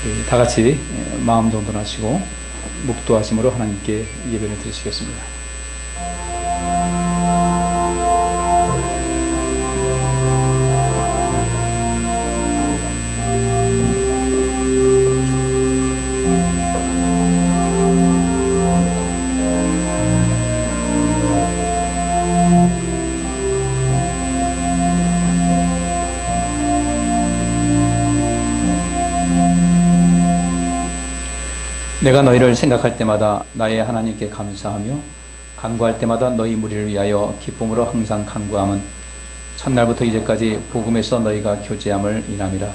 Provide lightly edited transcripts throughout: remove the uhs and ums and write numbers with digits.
우리 다 같이 마음 정돈하시고 묵도하심으로 하나님께 예배를 드리시겠습니다. 내가 너희를 생각할 때마다 나의 하나님께 감사하며 간구할 때마다 너희 무리를 위하여 기쁨으로 항상 간구함은 첫날부터 이제까지 복음에서 너희가 교제함을 인함이라.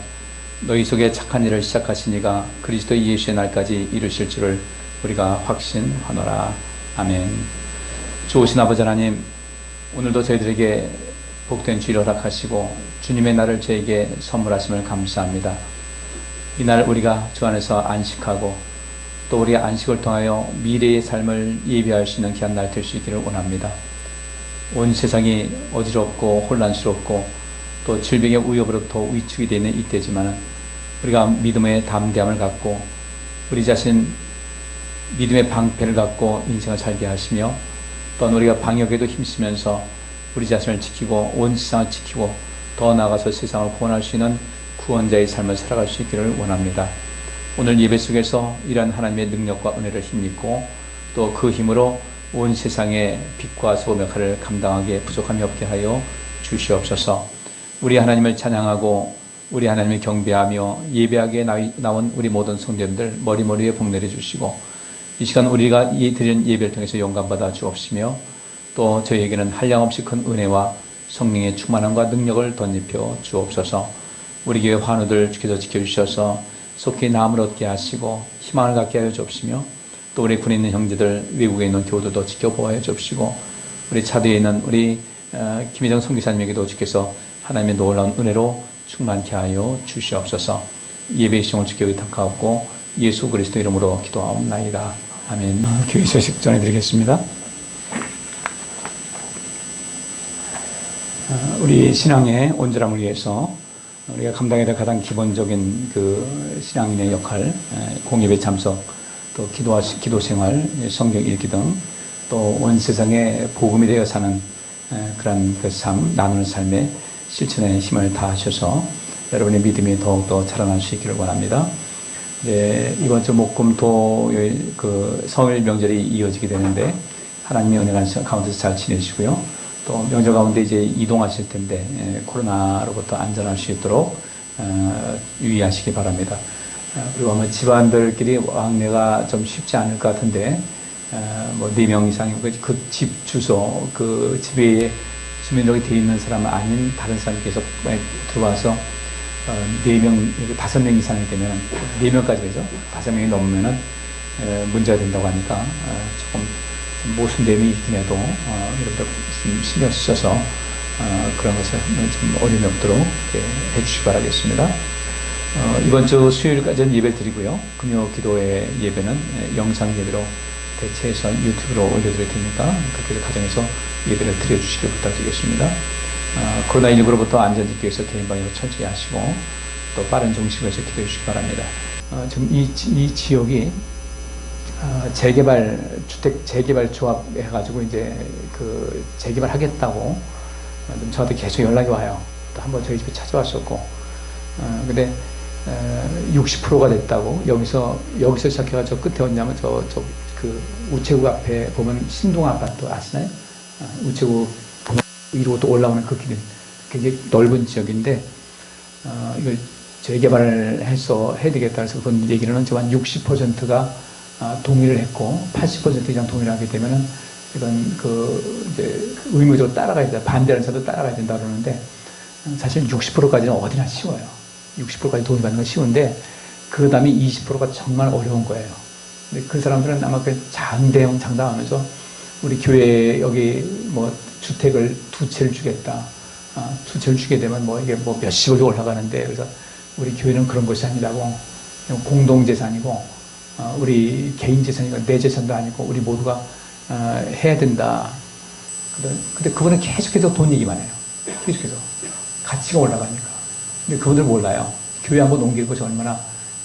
너희 속에 착한 일을 시작하시니가 그리스도 예수의 날까지 이루실 줄을 우리가 확신하노라. 아멘. 좋으신 아버지 하나님, 오늘도 저희들에게 복된 주일을 허락하시고 주님의 날을 저에게 선물하심을 감사합니다. 이날 우리가 주 안에서 안식하고 또 우리의 안식을 통하여 미래의 삶을 예비할 수 있는 귀한 날 될 수 있기를 원합니다. 온 세상이 어지럽고 혼란스럽고 또 질병의 위협으로부터 위축이 되어 있는 이때지만 우리가 믿음의 담대함을 갖고 우리 자신 믿음의 방패를 갖고 인생을 살게 하시며 또한 우리가 방역에도 힘쓰면서 우리 자신을 지키고 온 세상을 지키고 더 나아가서 세상을 구원할 수 있는 구원자의 삶을 살아갈 수 있기를 원합니다. 오늘 예배 속에서 이러한 하나님의 능력과 은혜를 힘입고 또 그 힘으로 온 세상의 빛과 소금의 역할을 감당하기에 부족함이 없게 하여 주시옵소서. 우리 하나님을 찬양하고 우리 하나님을 경배하며 예배하기에 나온 우리 모든 성도님들 머리머리에 복 내려주시고 이 시간 우리가 드리는 예배를 통해서 영감받아 주옵시며 또 저희에게는 한량없이 큰 은혜와 성령의 충만함과 능력을 덧입혀 주옵소서. 우리 교회 환우들 주께서 지켜주셔서 속히 나음을 얻게 하시고 희망을 갖게 하여 주옵시며 또 우리 군에 있는 형제들, 외국에 있는 교우들도 지켜보아 주옵시고 우리 차도에 있는 우리 김혜정 선교사님에게도 주께서 하나님의 놀라운 은혜로 충만케 하여 주시옵소서. 예배의 시험을 주께 의탁하옵고 예수 그리스도 이름으로 기도하옵나이다. 아멘. 교회 소식 전해드리겠습니다. 우리 신앙의 온전함을 위해서 우리가 감당해야 될 가장 기본적인 그 신앙인의 역할, 공예배 참석, 또 기도 생활, 성경 읽기 등 또 온 세상에 복음이 되어 사는 그런 그 삶, 나누는 삶의 실천에 힘을 다하셔서 여러분의 믿음이 더욱더 자라날 수 있기를 원합니다. 이제 이번 주 목금토요일 그 성일 명절이 이어지게 되는데 하나님의 은혜 가운데서 잘 지내시고요. 또 명절 가운데 이제 이동하실 텐데 코로나로부터 안전할 수 있도록 유의하시기 바랍니다. 그리고 아마 집안들끼리 왕래가 좀 쉽지 않을 것 같은데 뭐 4명 이상이고 그 집 주소 그 집에 주민등록이 되어 있는 사람은 아닌 다른 사람이 계속 들어와서 4명, 5명 이상이 되면 4명까지 되죠. 5명이 넘으면은 문제가 된다고 하니까 조금 모순됨이 있긴 해도 여러분들 신경 쓰셔서 그런 것을 좀 어려움이 없도록 해주시기 바라겠습니다. 이번 주 수요일까지는 예배를 드리고요. 금요 기도의 예배는 영상 예배로 대체해서 유튜브로 올려드릴 테니까 그렇게 가정에서 예배를 드려주시길 부탁드리겠습니다. 코로나19로부터 안전지키기 위해서 개인 방역을 철저히 하시고 또 빠른 종식을 위해서 기도해 주시기 바랍니다. 지금 이 지역이 주택 재개발 조합 해가지고 이제 그 재개발 하겠다고 저한테 계속 연락이 와요. 또 한번 저희 집에 찾아왔었고, 근데 60%가 됐다고 여기서 시작해가지고 끝에 왔냐면 그 우체국 앞에 보면 신동 아파트 아시나요? 우체국 위로 또 올라오는 그 길은 굉장히 넓은 지역인데 이걸 재개발을 해서 해야 되겠다 해서 그런 얘기는 지금 한 60%가 동의를 했고 80% 이상 동의를 하게 되면은 이건 이제 의무적으로 따라가야 된다. 반대하는 사람도 따라가야 된다 그러는데 사실 60%까지는 어디나 쉬워요. 60%까지 동의받는 건 쉬운데 그 다음에 20%가 정말 어려운 거예요. 근데 그 사람들은 아마 그 장대형 장담하면서 우리 교회 여기 뭐 주택을 2채를 주겠다. 2채를 주게 되면 뭐 이게 뭐 몇십억이 올라가는데 그래서 우리 교회는 그런 것이 아니라고 공동재산이고 우리 개인 재산이고 내 재산도 아니고 우리 모두가 해야 된다. 근데 그분은 계속해서 돈 얘기만 해요. 계속해서 가치가 올라가니까. 근데 그분들 몰라요. 교회 한번 옮기는 것이 얼마나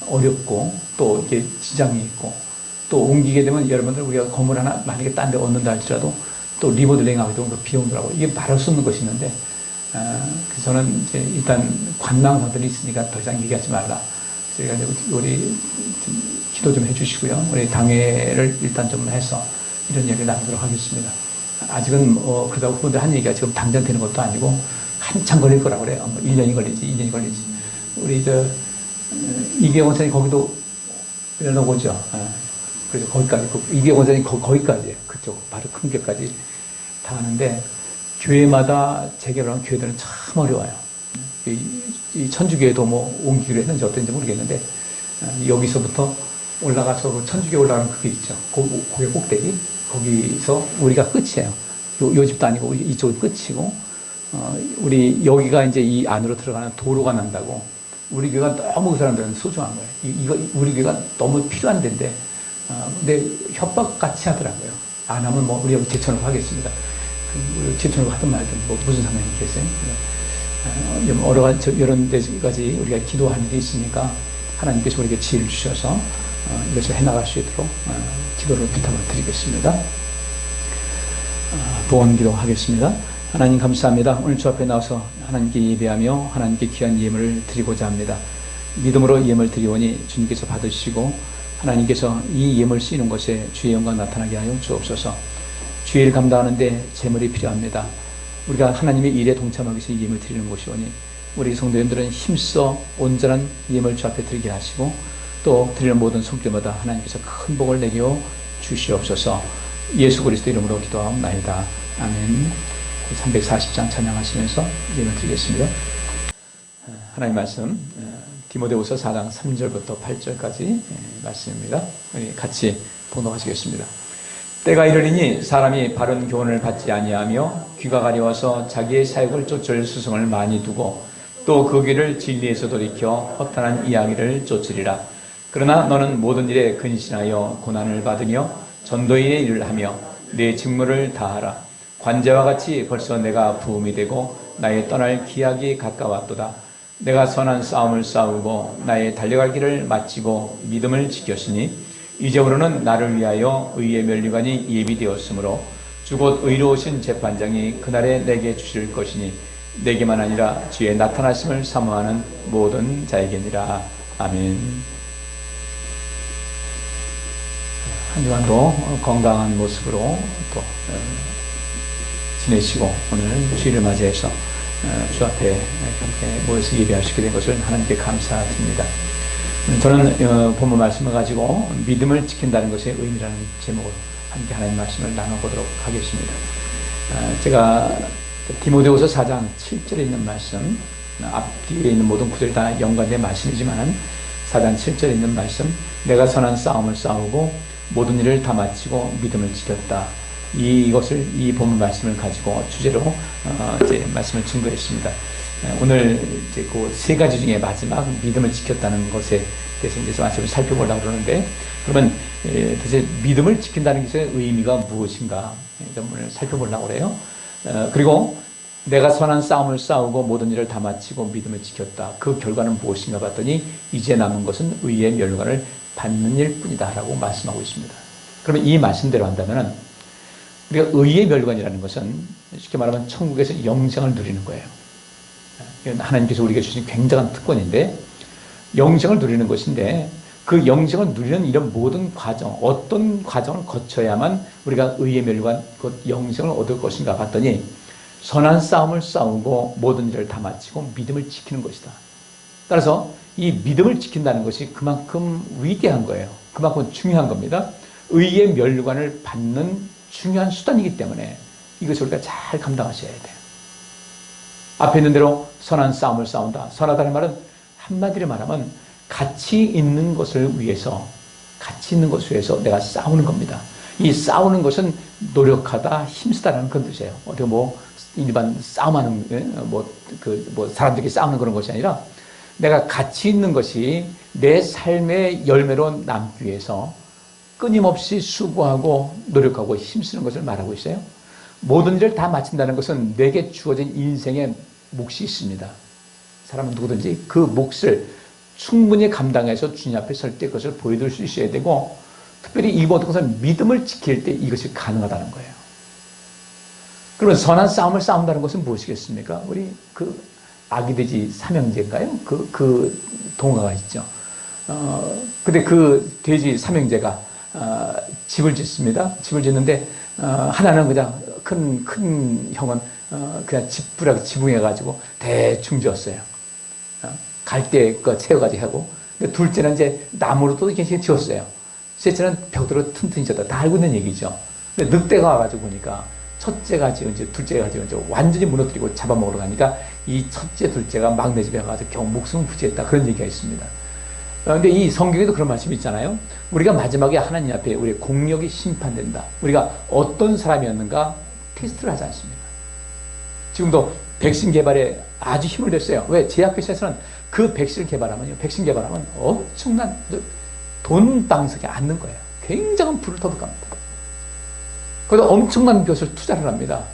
어렵고 또 이게 지장이 있고 또 옮기게 되면 여러분들 우리가 건물 하나 만약에 딴 데 얻는다 할지라도 또 리모델링 하게 되면 그 비용들하고 이게 말할 수 없는 것이 있는데 그래서 저는 이제 일단 관망상들이 있으니까 더 이상 얘기하지 말라. 그래서 우리 좀 기도 좀 해주시고요. 우리 당회를 일단 좀 해서 이런 얘기를 나누도록 하겠습니다. 아직은 그러다 후보들 한 얘기가 지금 당장 되는 것도 아니고 한참 걸릴 거라고 그래요. 1년이 걸리지, 2년이 걸리지. 우리 이계원 원사님 거기도 연락 오죠. 그래서 거기까지, 이계원 원사님 거기까지, 그쪽 바로 큰 교회까지 다 하는데, 교회마다 재개발하는 교회들은 참 어려워요. 이 천주교회도 뭐 옮기기로 했는지 어떤지 모르겠는데, 여기서부터 올라가서 천주교회 올라가는 그게 있죠. 고개 꼭대기. 거기서 우리가 끝이에요. 요 집도 아니고 이쪽은 끝이고, 우리 여기가 이제 이 안으로 들어가는 도로가 난다고. 우리 교회가 너무 그 사람들은 소중한 거예요. 이거 우리 교회가 너무 필요한 데인데, 근데 협박같이 하더라고요. 안 하면 뭐 우리 여기 제천으로 하겠습니다. 제천으로 하든 말든 뭐 무슨 상관이 있겠어요. 여러 가지 이런 데까지 우리가 기도할 일이 있으니까 하나님께서 우리에게 지혜를 주셔서 이것을 해나갈 수 있도록 기도를 부탁을 드리겠습니다. 도원 기도하겠습니다. 하나님 감사합니다. 오늘 주 앞에 나와서 하나님께 예배하며 하나님께 귀한 예물을 드리고자 합니다. 믿음으로 예물 드리오니 주님께서 받으시고 하나님께서 이 예물 쓰이는 것에 주의 영광 나타나게 하여 주옵소서. 주의 일 감당하는데 재물이 필요합니다. 우리가 하나님의 일에 동참하기 위해서 예물 드리는 것이오니 우리 성도님들은 힘써 온전한 예물 주 앞에 드리게 하시고 또 드리는 모든 손길마다 하나님께서 큰 복을 내려 주시옵소서. 예수 그리스도 이름으로 기도하옵나이다. 아멘. 340장 찬양하시면서 예물 드리겠습니다. 하나님 말씀 디모데후서 4장 3절부터 8절까지 말씀입니다. 우리 같이 봉독하시겠습니다. 때가 이르리니 사람이 바른 교훈을 받지 아니하며 귀가 가려워서 자기의 사역을 쫓을 스승을 많이 두고 또 그 귀를 진리에서 돌이켜 허탄한 이야기를 쫓으리라. 그러나 너는 모든 일에 근신하여 고난을 받으며 전도인의 일을 하며 내 직무를 다하라. 관제와 같이 벌써 내가 부음이 되고 나의 떠날 기약이 가까웠도다. 내가 선한 싸움을 싸우고 나의 달려갈 길을 마치고 믿음을 지켰으니 이제부로는 나를 위하여 의의 면류관이 예비되었으므로 주곧 의로우신 재판장이 그날에 내게 주실 것이니 내게만 아니라 주의 나타나심을 사모하는 모든 자에게니라. 아멘. 한 주간도 건강한 모습으로 또 지내시고 오늘 주일을 맞이해서 주 앞에 함께 모여서 예배할 수 있게 된 것을 하나님께 감사드립니다. 저는 본문 말씀을 가지고 믿음을 지킨다는 것의 의미라는 제목으로 함께 하나님 말씀을 나눠보도록 하겠습니다. 제가 디모데후서 4장 7절에 있는 말씀, 앞뒤에 있는 모든 구절이 다 연관된 말씀이지만 4장 7절에 있는 말씀, 내가 선한 싸움을 싸우고 모든 일을 다 마치고 믿음을 지켰다. 이것을 이 본문 말씀을 가지고 주제로 이제 말씀을 증거했습니다. 오늘 이제 그 세 가지 중에 마지막 믿음을 지켰다는 것에 대해서 이제 말씀을 살펴보려고 그러는데, 그러면 대체 믿음을 지킨다는 것의 의미가 무엇인가 오늘 살펴보려고 그래요. 그리고 내가 선한 싸움을 싸우고 모든 일을 다 마치고 믿음을 지켰다. 그 결과는 무엇인가 봤더니 이제 남은 것은 의의 멸관을 받는 일뿐이다라고 말씀하고 있습니다. 그러면 이 말씀대로 한다면은 우리가 의의 멸관이라는 것은 쉽게 말하면 천국에서 영생을 누리는 거예요. 하나님께서 우리에게 주신 굉장한 특권인데 영생을 누리는 것인데 그 영생을 누리는 이런 모든 과정, 어떤 과정을 거쳐야만 우리가 의의 멸관, 그 영생을 얻을 것인가 봤더니 선한 싸움을 싸우고 모든 일을 다 마치고 믿음을 지키는 것이다. 따라서 이 믿음을 지킨다는 것이 그만큼 위대한 거예요. 그만큼 중요한 겁니다. 의의 멸관을 받는 중요한 수단이기 때문에 이것을 우리가 잘 감당하셔야 돼요. 앞에 있는 대로 선한 싸움을 싸운다. 선하다는 말은 한마디로 말하면 가치 있는 것을 위해서, 가치 있는 것을 위해서 내가 싸우는 겁니다. 이 싸우는 것은 노력하다, 힘쓰다라는 그런 뜻이에요. 어떻게 뭐 일반 싸움하는 사람들끼리 싸우는 그런 것이 아니라 내가 가치 있는 것이 내 삶의 열매로 남기 위해서 끊임없이 수고하고 노력하고 힘쓰는 것을 말하고 있어요. 모든 일을 다 마친다는 것은 내게 주어진 인생의 몫이 있습니다. 사람은 누구든지 그 몫을 충분히 감당해서 주님 앞에 설 때 그것을 보여줄 수 있어야 되고, 특별히 이 모든 것은 믿음을 지킬 때 이것이 가능하다는 거예요. 그러면 선한 싸움을 싸운다는 것은 무엇이겠습니까? 우리 그 아기돼지 삼형제인가요? 그 동화가 있죠. 근데 그 돼지 삼형제가 집을 짓습니다. 집을 짓는데 하나는 그냥 큰 형은 그냥 지푸라기 지붕해가지고 대충 지었어요. 갈대 거 채워가지고 하고, 둘째는 이제 나무로도 이렇게 지었어요. 셋째는 벽으로 튼튼히 지었다. 다 알고 있는 얘기죠. 근데 늑대가 와가지고 보니까 첫째가 지은 지 둘째가 지은 지 완전히 무너뜨리고 잡아먹으러 가니까 이 첫째, 둘째가 막내 집에 가서 겨우 목숨을 부지했다. 그런 얘기가 있습니다. 그런데 이 성경에도 그런 말씀이 있잖아요. 우리가 마지막에 하나님 앞에 우리의 공력이 심판된다. 우리가 어떤 사람이었는가 테스트를 하지 않습니다. 지금도 백신 개발에 아주 힘을 냈어요. 왜? 제약회사에서는 그 백신을 개발하면요, 백신 개발하면 엄청난 돈 방석에 앉는 거예요. 굉장한 부를 터득합니다. 그래서 엄청난 것을 투자를 합니다.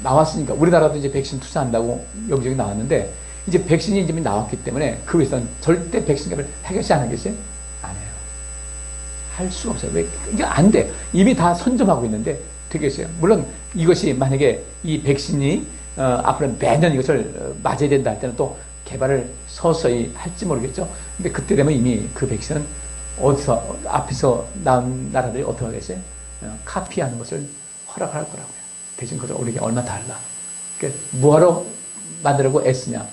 나왔으니까 우리나라도 이제 백신 투자한다고 여기저기 나왔는데, 이제 백신이 이제 나왔기 때문에 그 회사는 절대 백신 개발 하겠지 안 하겠어요? 안 해요. 할 수가 없어요. 왜? 이게 안 돼. 이미 다 선점하고 있는데 되겠어요? 물론 이것이 만약에 이 백신이 앞으로 매년 이것을 맞아야 된다 할 때는 또 개발을 서서히 할지 모르겠죠. 근데 그때 되면 이미 그 백신은 어디서 앞에서 나온 나라들이 어떻게 하겠어요? 카피하는 것을 허락할 거라고요. 대신 그것을 우리에게 얼마 달라. 그러니까 뭐하러 만들려고 애쓰냐.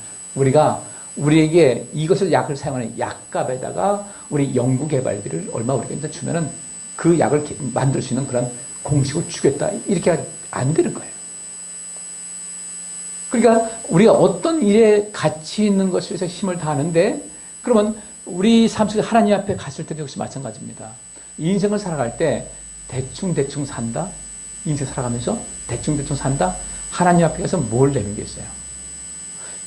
우리에게 이것을 약을 사용하는 약값에다가 우리 연구개발비를 얼마 우리가 주면은 그 약을 만들 수 있는 그런 공식을 주겠다. 이렇게 안 되는 거예요. 그러니까 우리가 어떤 일에 가치 있는 것에 대해서 힘을 다하는데, 그러면 우리 삶 속에 하나님 앞에 갔을 때도 역시 마찬가지입니다. 인생을 살아갈 때 대충 산다? 인생 살아가면서 대충 산다? 하나님 앞에 가서 뭘 내밀겠어요?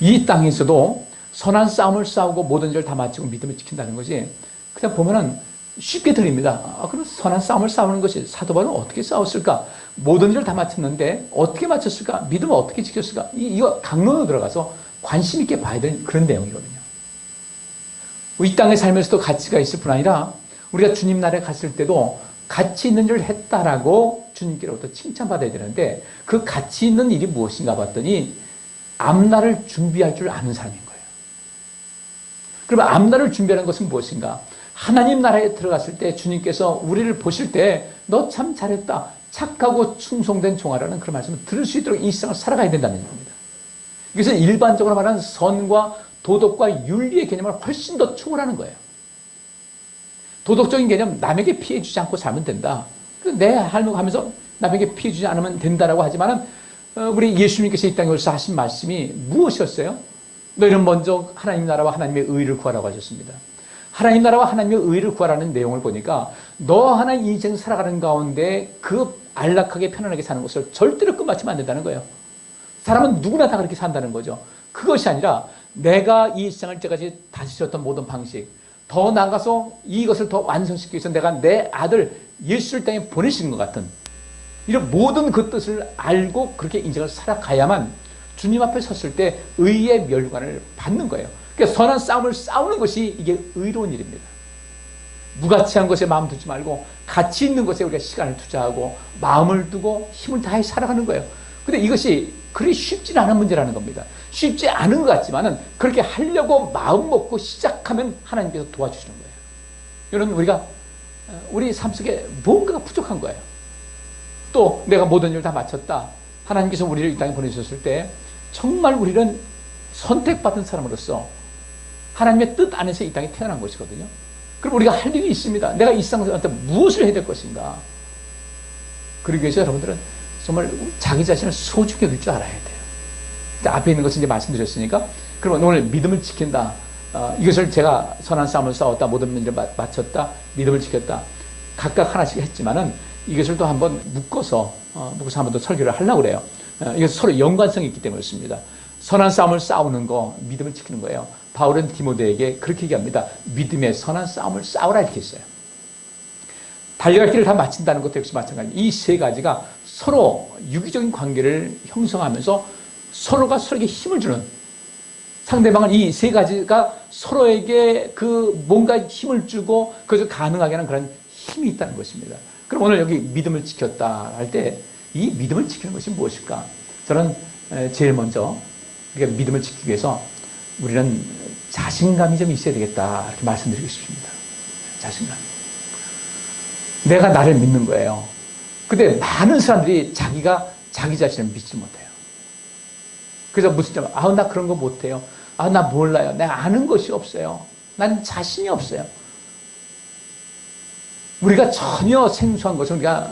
이 땅에서도 선한 싸움을 싸우고 모든 일을 다 마치고 믿음을 지킨다는 것이 그냥 보면은 쉽게 들립니다. 그럼 선한 싸움을 싸우는 것이 사도 바울은 어떻게 싸웠을까? 모든 일을 다 마쳤는데 어떻게 마쳤을까? 믿음을 어떻게 지켰을까? 이거 강론으로 들어가서 관심 있게 봐야 되는 그런 내용이거든요. 이 땅에 살면서도 가치가 있을 뿐 아니라 우리가 주님 나라에 갔을 때도 가치 있는 일을 했다라고 주님께로부터 칭찬받아야 되는데, 그 가치 있는 일이 무엇인가 봤더니 앞날을 준비할 줄 아는 사람인 거예요. 그러면 앞날을 준비하는 것은 무엇인가? 하나님 나라에 들어갔을 때 주님께서 우리를 보실 때 너 참 잘했다, 착하고 충성된 종아라는 그런 말씀을 들을 수 있도록 이 세상을 살아가야 된다는 얘기입니다. 그래서 일반적으로 말하는 선과 도덕과 윤리의 개념을 훨씬 더 초월하는 거예요. 도덕적인 개념, 남에게 피해 주지 않고 살면 된다. 내 할머니가 하면서 남에게 피해 주지 않으면 된다라고 하지만은 우리 예수님께서 이 땅에 오셔서 하신 말씀이 무엇이었어요? 너희는 먼저 하나님 나라와 하나님의 의를 구하라고 하셨습니다. 하나님 나라와 하나님의 의를 구하라는 내용을 보니까 너 하나 인생 살아가는 가운데 그 안락하게 편안하게 사는 것을 절대로 끝마치면 안 된다는 거예요. 사람은 누구나 다 그렇게 산다는 거죠. 그것이 아니라 내가 이 세상을 때까지 다스렸던 모든 방식, 더 나아가서 이것을 더 완성시키기 위해서 내가 내 아들 예수를 땅에 보내시는 것 같은 이런 모든 그 뜻을 알고 그렇게 인생을 살아가야만 주님 앞에 섰을 때 의의 멸관을 받는 거예요. 그러니까 선한 싸움을 싸우는 것이 이게 의로운 일입니다. 무가치한 것에 마음 두지 말고 가치 있는 것에 우리가 시간을 투자하고 마음을 두고 힘을 다해 살아가는 거예요. 근데 이것이 그리 쉽지 않은 문제라는 겁니다. 쉽지 않은 것 같지만은 그렇게 하려고 마음 먹고 시작하면 하나님께서 도와주시는 거예요. 여러분, 우리 삶 속에 뭔가가 부족한 거예요. 또 내가 모든 일을 다 마쳤다. 하나님께서 우리를 이 땅에 보내셨을 때 정말 우리는 선택받은 사람으로서 하나님의 뜻 안에서 이 땅에 태어난 것이거든요. 그럼 우리가 할 일이 있습니다. 내가 이 세상한테 무엇을 해야 될 것인가? 그러기 위해서 여러분들은 정말 자기 자신을 소중히 여길 줄 알아야 돼요. 앞에 있는 것을 이제 말씀드렸으니까, 그러면 오늘 믿음을 지킨다. 이것을 제가 선한 싸움을 싸웠다, 모든 일을 마쳤다, 믿음을 지켰다. 각각 하나씩 했지만은 이것을 또 한번 묶어서 한번 더 설교를 하려고 그래요. 이것은 서로 연관성이 있기 때문에 그렇습니다. 선한 싸움을 싸우는 거, 믿음을 지키는 거예요. 바울은 디모데에게 그렇게 얘기합니다. 믿음의 선한 싸움을 싸우라 이렇게 했어요. 달려갈 길을 다 마친다는 것도 역시 마찬가지입니다. 이 세 가지가 서로 유기적인 관계를 형성하면서 서로가 서로에게 힘을 주는, 상대방은 이 세 가지가 서로에게 그 뭔가 힘을 주고 그것을 가능하게 하는 그런 힘이 있다는 것입니다. 그럼 오늘 여기 믿음을 지켰다 할 때 이 믿음을 지키는 것이 무엇일까? 저는 제일 먼저 우리가 믿음을 지키기 위해서 우리는 자신감이 좀 있어야 되겠다 이렇게 말씀드리고 싶습니다. 자신감. 내가 나를 믿는 거예요. 근데 많은 사람들이 자기가 자기 자신을 믿지 못해요. 그래서 무슨 점, 나 그런 거 못해요. 나 몰라요. 내가 아는 것이 없어요. 난 자신이 없어요. 우리가 전혀 생소한 것은 우리가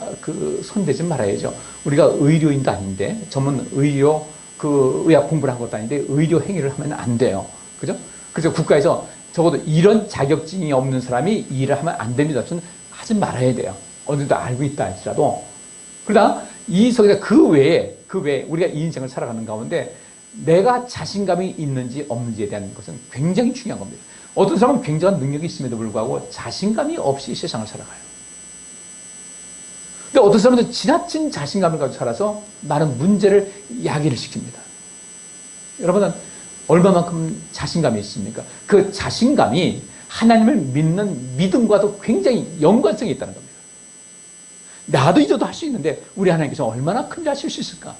손대지 말아야죠. 우리가 의료인도 아닌데, 전문 의학 공부를 한 것도 아닌데, 의료 행위를 하면 안 돼요. 그죠? 그래서 국가에서 적어도 이런 자격증이 없는 사람이 이 일을 하면 안 됩니다. 저는 하지 말아야 돼요. 어느 정도 알고 있다 할지라도. 그러나 이 속에서 그 외에 우리가 이 인생을 살아가는 가운데 내가 자신감이 있는지 없는지에 대한 것은 굉장히 중요한 겁니다. 어떤 사람은 굉장한 능력이 있음에도 불구하고 자신감이 없이 세상을 살아가요. 근데 어떤 사람은 지나친 자신감을 가지고 살아서 많은 문제를 야기를 시킵니다. 여러분은 얼마만큼 자신감이 있습니까? 그 자신감이 하나님을 믿는 믿음과도 굉장히 연관성이 있다는 겁니다. 나도 잊어도 할 수 있는데 우리 하나님께서 얼마나 큰지 하실 수 있을까?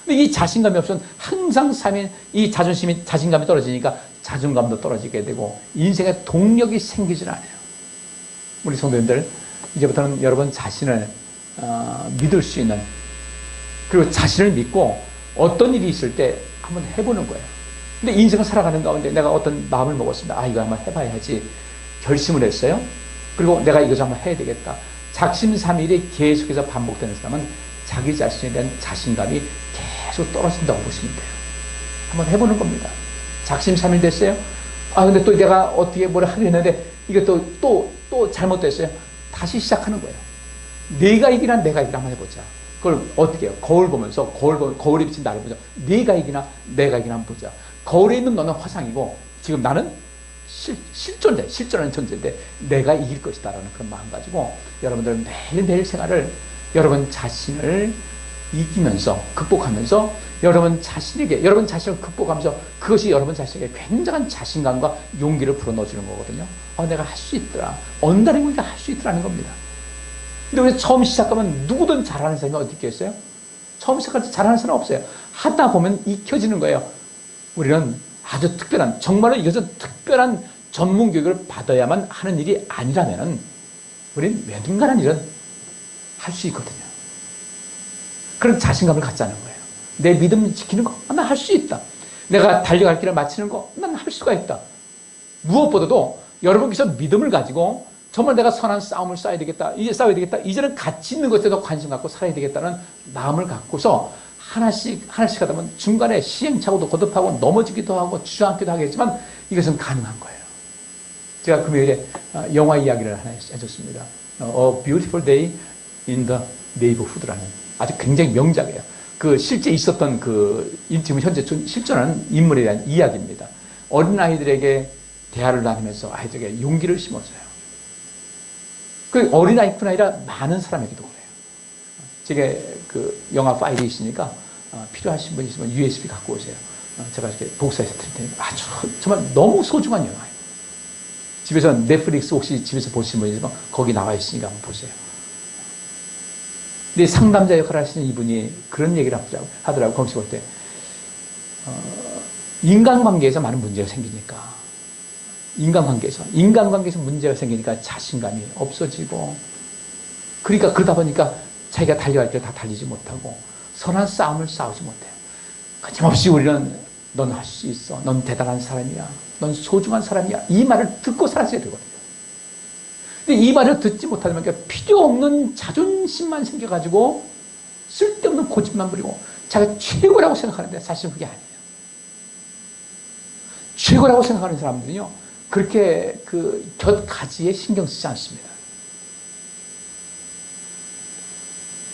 근데 이 자신감이 없으면 항상 삶에 이 자신감이 떨어지니까 자존감도 떨어지게 되고 인생에 동력이 생기질 않아요. 우리 성도님들, 이제부터는 여러분 자신을 믿을 수 있는, 그리고 자신을 믿고 어떤 일이 있을 때 한번 해보는 거예요. 근데 인생을 살아가는 가운데 내가 어떤 마음을 먹었습니다. 이거 한번 해봐야지. 결심을 했어요. 그리고 내가 이것을 한번 해야 되겠다. 작심삼일이 계속해서 반복되는 사람은 자기 자신에 대한 자신감이 계속 떨어진다고 보시면 돼요. 한번 해보는 겁니다. 작심삼일 됐어요? 근데 또 내가 어떻게 뭘 하려 했는데 이게 또 잘못됐어요. 다시 시작하는 거예요. 내가 이기나 내가 이기나 한번 해보자. 그걸 어떻게 해요? 거울 보면서 거울에 비친 나를 보자. 내가 이기나 내가 이기나 한번 보자. 거울에 있는 너는 화상이고 지금 나는 실존하는 존재인데 내가 이길 것이다 라는 그런 마음 가지고 여러분들 매일매일 생활을 여러분 자신을 이기면서 극복하면서 여러분 자신을 극복하면서 그것이 여러분 자신에게 굉장한 자신감과 용기를 불어넣어주는 거거든요. 내가 할 수 있더라. 언다는 우리가 할 수 있더라는 겁니다. 근데 우리 처음 시작하면 누구든 잘하는 사람이 어디 있겠어요? 처음 시작할 때 잘하는 사람 없어요. 하다 보면 익혀지는 거예요. 우리는 아주 특별한, 정말로 이것은 특별한 전문 교육을 받아야만 하는 일이 아니라면 우리는 웬간한 일은 할 수 있거든요. 그런 자신감을 갖자는 거예요. 내 믿음 지키는 거, 난 할 수 있다. 내가 달려갈 길을 마치는 거, 난 할 수가 있다. 무엇보다도 여러분께서 믿음을 가지고 정말 내가 선한 싸움을 싸워야 되겠다. 싸워야 되겠다. 이제는 가치 있는 것에도 관심 갖고 살아야 되겠다는 마음을 갖고서 하나씩 하다 보면 중간에 시행착오도 거듭하고 넘어지기도 하고 주저앉기도 하겠지만 이것은 가능한 거예요. 제가 금요일에 영화 이야기를 하나 해줬습니다. A Beautiful Day in the Neighborhood라는 아주 굉장히 명작이에요. 실제 있었던 지금 현재 실존하는 인물에 대한 이야기입니다. 어린아이들에게 대화를 나누면서 아이들에게 용기를 심어줘요. 그 어린아이뿐 아니라 많은 사람에게도 그래요. 제게 영화 파일이 있으니까 필요하신 분 있으면 USB 갖고 오세요. 제가 이렇게 복사해서 드릴 테니까 아주 정말 너무 소중한 영화예요. 집에서 넷플릭스 혹시 집에서 보시는 분 있으면 거기 나와 있으니까 한번 보세요. 근데 상담자 역할을 하시는 이분이 그런 얘기를 하더라고요. 거기서 볼 때 인간관계에서 많은 문제가 생기니까 인간관계에서 문제가 생기니까 자신감이 없어지고, 그러니까 그러다 보니까 자기가 달려갈 때 다 달리지 못하고 선한 싸움을 싸우지 못해요. 거침없이 우리는 넌 할 수 있어. 넌 대단한 사람이야. 넌 소중한 사람이야. 이 말을 듣고 살았어야 되거든요. 근데 이 말을 듣지 못하다 보니까 필요 없는 자존심만 생겨가지고 쓸데없는 고집만 부리고 자기가 최고라고 생각하는데 사실 그게 아니에요. 최고라고 생각하는 사람들은요, 그렇게 곁가지에 신경 쓰지 않습니다.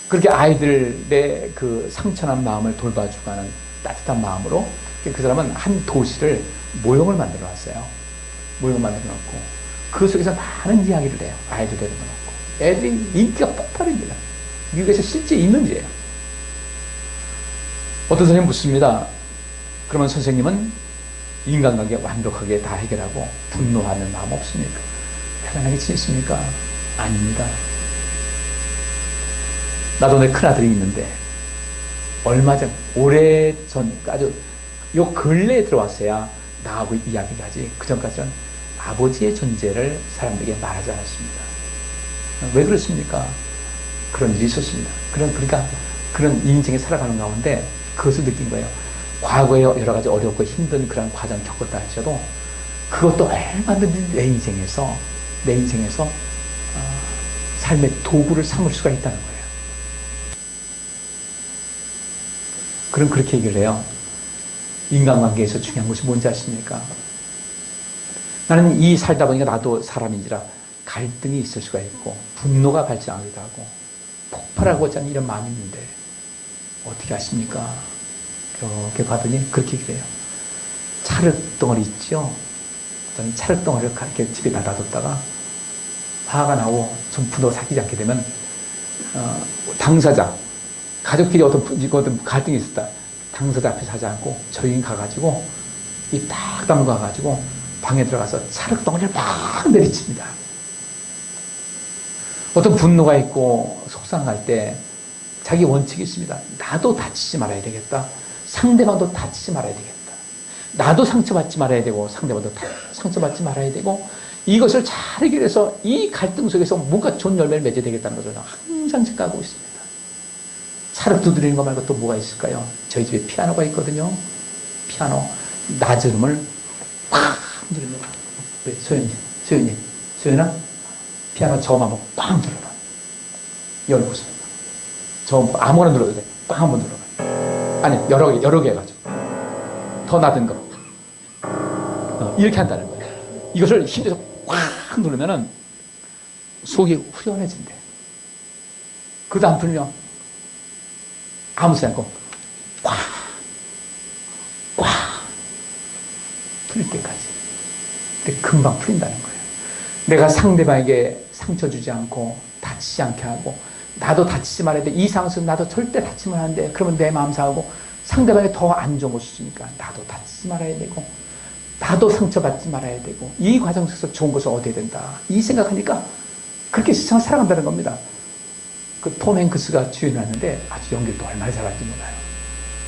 그렇게 아이들의 상처난 마음을 돌봐주고 하는 따뜻한 마음으로 그 사람은 한 도시를 모형을 만들어 놨어요. 모형을 만들어 놓고 그 속에서 많은 이야기를 해요. 아이들 데리고 놓고. 애들이 인기가 폭발입니다. 미국에서 실제 있는지예요. 어떤 선생님 묻습니다. 그러면 선생님은 인간관계 완벽하게 다 해결하고 분노하는 마음 없습니까? 편안하게 지냈습니까? 아닙니다. 나도 내 큰아들이 있는데 얼마 전, 오래전, 아주 요 근래에 들어왔어야 나하고 이야기를 하지. 그 전까지는 아버지의 존재를 사람들에게 말하지 않았습니다. 왜 그렇습니까? 그런 일이 있었습니다. 그러니까 그런 인생에 살아가는 가운데 그것을 느낀 거예요. 과거에 여러 가지 어렵고 힘든 그런 과정을 겪었다 하셔도 그것도 얼마든지 내 인생에서 삶의 도구를 삼을 수가 있다는 거예요. 그럼 그렇게 얘기를 해요. 인간관계에서 중요한 것이 뭔지 아십니까? 나는 이 살다 보니까 나도 사람인지라 갈등이 있을 수가 있고 분노가 발생하기도 하고 폭발하고자 하는 이런 마음이 있는데 어떻게 아십니까? 이렇게 가더니 그렇게 얘기를 해요. 찰흙덩어리 있죠? 저는 찰흙덩어리를 이렇게 집에다 놔뒀다가 화가 나고 좀 분노가 삭히지 않게 되면 당사자, 가족끼리 어떤 갈등이 있었다. 당사자 앞에 서지 않고 조용히 가가지고 입 딱 다물고 가가지고 방에 들어가서 찰흙덩어리를 막 내리칩니다. 어떤 분노가 있고 속상할 때 자기 원칙이 있습니다. 나도 다치지 말아야 되겠다. 상대방도 다치지 말아야 되겠다. 나도 상처받지 말아야 되고 상대방도 상처받지 말아야 되고 이것을 잘 해결해서 이 갈등 속에서 뭔가 좋은 열매를 맺어야 되겠다는 것을 항상 생각하고 있습니다. 찰흙 두드리는 거 말고 또 뭐가 있을까요? 저희 집에 피아노가 있거든요. 피아노 낮은 음을 팍 누릅니다. 소연아 피아노 저음 한번 빵 눌러봐. 열고서 저음 아무거나 눌러도 돼. 빵 한번 눌러봐. 아니 여러 개 해가지고 더 낮은 거 이렇게 한다는 거예요. 이것을 힘내서 꽉 누르면은 속이 후련해진대. 그도 안 풀려. 아무 생각 없고 꽉 풀릴 때까지. 근데 금방 풀린다는 거예요. 내가 상대방에게 상처 주지 않고 다치지 않게 하고 나도 다치지 말아야 돼. 이 상황에서 나도 절대 다치면 안 돼. 그러면 내 마음 상하고 상대방이 더 안 좋은 것을 주니까 나도 다치지 말아야 되고 나도 상처받지 말아야 되고 이 과정 속에서 좋은 것을 얻어야 된다. 이 생각하니까 그렇게 세상을 살아간다는 겁니다. 그 톰 행크스가 주연을 하는데 아주 연기도 얼마나 잘하는지 몰라요.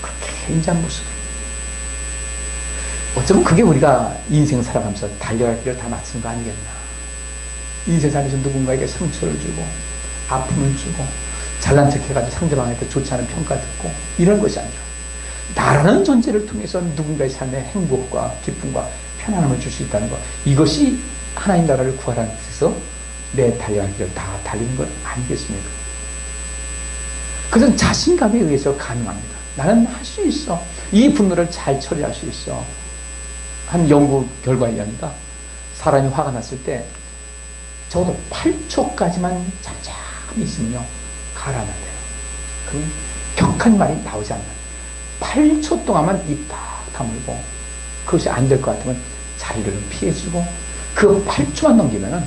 그렇게 굉장한 모습을. 어쩌면 그게 우리가 인생 살아가면서 달려갈 길을 다 마치는 거 아니겠나. 인생 살면서 누군가에게 상처를 주고 아픔을 주고 잘난 척 해가지고 상대방한테 좋지 않은 평가 듣고 이런 것이 아니라 나라는 존재를 통해서 누군가의 삶에 행복과 기쁨과 편안함을 줄 수 있다는 것. 이것이 하나님 나라를 구하라는 뜻에서 내 달려갈 길을 다 달리는 것 아니겠습니까? 그것은 자신감에 의해서 가능합니다. 나는 할 수 있어. 이 분노를 잘 처리할 수 있어. 한 연구 결과에 의하니까 사람이 화가 났을 때 적어도 8초까지만 잠잠히 있으면요 가라앉는데요. 그럼 격한 말이 나오지 않는 8초 동안만 입 딱 다물고 그것이 안 될 것 같으면 자리를 피해주고 그 8초만 넘기면은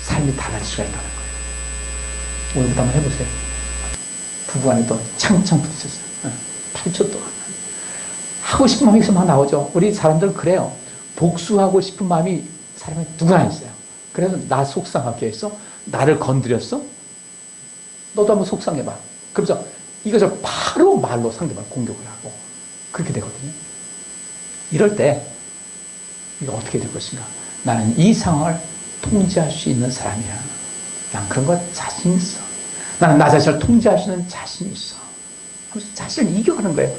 삶이 달라질 수가 있다는 거예요. 오늘부터 한번 해보세요. 부부간에 또 창창 부딪혔어요. 8초 동안. 하고 싶은 마음이 막 나오죠. 우리 사람들은 그래요. 복수하고 싶은 마음이 사람에 누구나 있어요. 그래서 나 속상하게 했어? 나를 건드렸어? 너도 한번 속상해봐. 그러면서 이것을 바로 말로 상대방을 공격을 하고 그렇게 되거든요. 이럴 때 이거 어떻게 될 것인가? 나는 이 상황을 통제할 수 있는 사람이야. 난 그런 거 자신 있어. 나는 나 자신을 통제할 수 있는 자신이 있어. 하면서 자신을 이겨가는 거예요.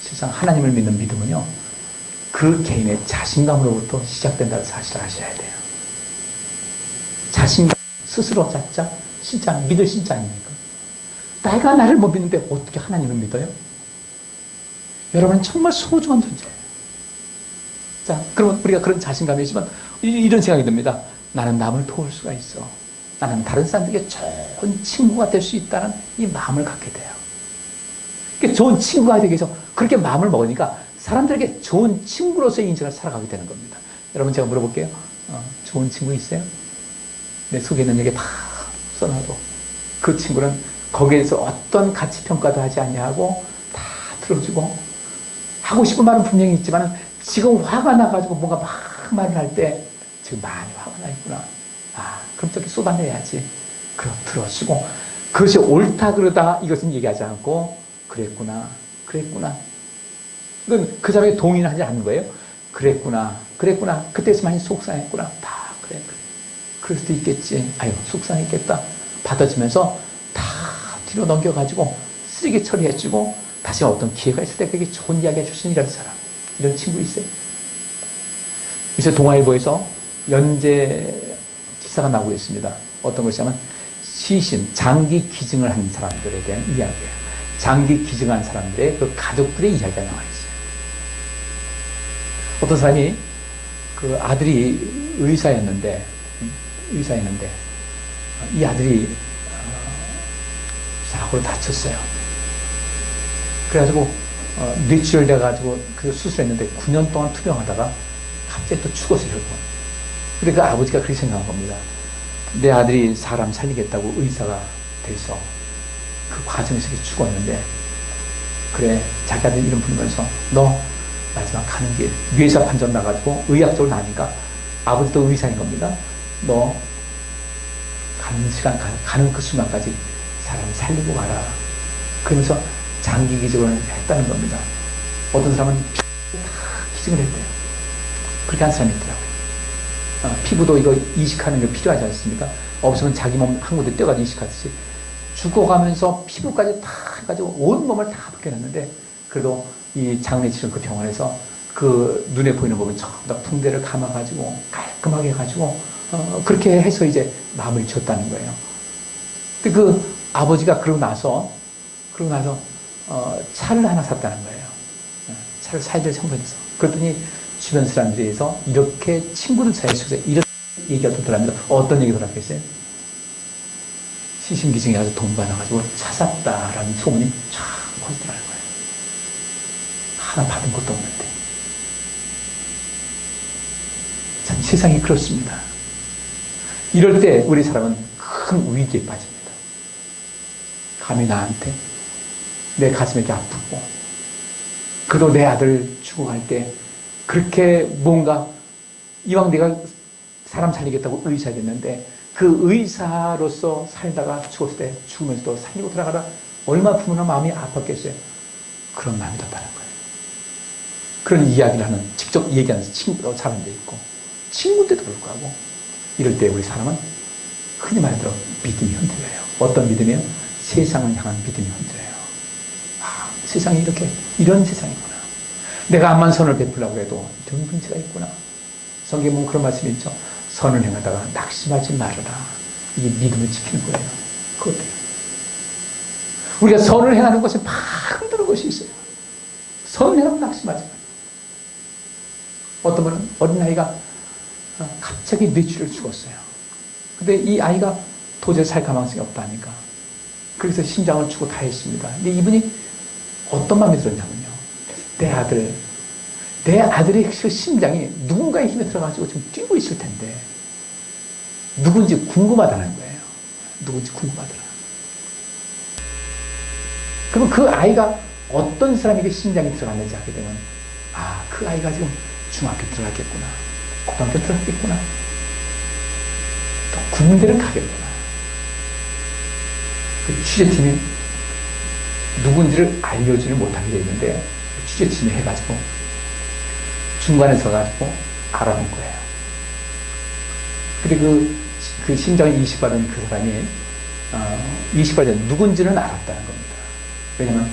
실상 하나님을 믿는 믿음은요, 그 개인의 자신감으로부터 시작된다는 사실을 아셔야 돼요. 자신감 스스로 진짜 믿을 진짜 아닙니까? 내가 나를 못 믿는데 어떻게 하나님을 믿어요? 여러분은 정말 소중한 존재예요. 자, 그러면 우리가 그런 자신감이 있지만 이런 생각이 듭니다. 나는 남을 도울 수가 있어. 나는 다른 사람들에게 좋은 친구가 될 수 있다는 이 마음을 갖게 돼요. 좋은 친구가 되기 위해서 그렇게 마음을 먹으니까 사람들에게 좋은 친구로서의 인생을 살아가게 되는 겁니다. 여러분 제가 물어볼게요. 좋은 친구 있어요? 내 속에 있는 얘기 다 써놔도 그 친구는 거기에서 어떤 가치평가도 하지 않냐고 다 들어주고 하고 싶은 말은 분명히 있지만 지금 화가 나가지고 뭔가 막 말을 할 때 지금 많이 화가 나 있구나. 아, 그럼 저렇게 쏟아내야지. 그럼 들어주고 그것이 옳다 그러다 이것은 얘기하지 않고 그랬구나. 이건 그 사람이 동의는 하지 않는 거예요. 그랬구나. 그때서 많이 속상했구나. 다 그래. 그럴 수도 있겠지. 아유, 속상했겠다. 받아주면서 다 뒤로 넘겨가지고 쓰레기 처리해주고 다시 어떤 기회가 있을 때 그게 좋은 이야기 해주신 이런 사람, 이런 친구 있어요. 그래서 동아일보에서 연재 기사가 나오고 있습니다. 어떤 것이냐면 시신, 장기 기증을 한 사람들에 대한 이야기예요. 장기 기증한 사람들의 그 가족들의 이야기가 나와 있어요. 어떤 사람이 그 아들이 의사였는데 이 아들이 사고로 다쳤어요. 그래가지고 뇌출혈 돼가지고 그 수술했는데 9년 동안 투병하다가 갑자기 또 죽었어요. 그래 그 아버지가 그렇게 생각한 겁니다. 내 아들이 사람 살리겠다고 의사가 돼서 그 과정에서 죽었는데 그래 자기 아들 이름 부르면서 너 마지막 가는 길 뇌사 판정 나가지고 의학적으로 나니까 아버지도 의사인 겁니다. 너 가는 시간 가는 그 순간까지 사람 살리고 가라. 그러면서 장기 기증을 했다는 겁니다. 어떤 사람은 다 기증을 했대요. 그렇게 한 사람이 있더라고요. 피부도 이거 이식하는 게 필요하지 않습니까? 없으면 자기 몸 한 군데 떼어가지고 이식하듯이 죽어가면서 피부까지 다 해가지고 온 몸을 다 벗겨냈는데 그래도 이 장례 치른 그 병원에서 그 눈에 보이는 부분 전부 다 붕대를 감아가지고 깔끔하게 해가지고 그렇게 해서 이제 마음을 지었다는 거예요. 근데 그 아버지가 그러고 나서 차를 하나 샀다는 거예요. 차를 사이를 청소해서. 그랬더니 주변 사람들이 해서 이렇게 친구들 사이에서 이런 얘기가 돌아갑니다. 어떤 얘기가 돌아갔겠어요? 시신기증에 가서 돈 받아가지고 차 샀다라는 소문이 쫙 퍼지더라는 거예요. 하나 받은 것도 없는데. 참 세상이 그렇습니다. 이럴 때 우리 사람은 큰 위기에 빠집니다. 감히 나한테 내 가슴이 이렇게 아프고 그래도 내 아들 죽어갈 때 그렇게 뭔가 이왕 내가 사람 살리겠다고 의사 됐는데 그 의사로서 살다가 죽었을 때 죽으면서도 살리고 돌아가라 얼마나 부모나 마음이 아팠겠어요. 그런 마음이 든다는 거예요. 그런 이야기를 하는 직접 얘기하는 친구도 사람도 있고 친구인데도 불구하고 이럴 때 우리 사람은 흔히 말해서 믿음이 흔들려요. 어떤 믿음이요? 세상을 향한 믿음이 흔들려요. 아, 세상이 이런 세상이구나. 내가 암만 선을 베풀려고 해도 이런 문제가 있구나. 성경에 보면 그런 말씀이 있죠. 선을 행하다가 낙심하지 말아라. 이게 믿음을 지키는 거예요. 그것들요. 우리가 선을 행하는 것에 막 흔드는 것이 있어요. 선을 행하면 낙심하지 말아요. 어떤 분은 어린아이가 갑자기 뇌출혈을 죽었어요. 근데 이 아이가 도저히 살 가망성이 없다니까. 그래서 심장을 주고 다 했습니다. 근데 이분이 어떤 마음이 들었냐면요. 내 아들의 그 심장이 누군가의 힘에 들어가지고 지금 뛰고 있을 텐데 누군지 궁금하다는 거예요. 누군지 궁금하더라. 그러면 그 아이가 어떤 사람에게 심장이 들어갔는지 알게 되면 아, 그 아이가 지금 중학교 들어갔겠구나. 고등학교 들어갔겠구나. 또 군대를 가겠구나. 그 취재팀이 누군지를 알려주지 못하게 돼 있는데 취재팀이 해가지고 중간에 서가지고 알아본 거예요. 그리고 그 심장을 이식받은 그 사람이 이식받은 누군지는 알았다는 겁니다. 왜냐면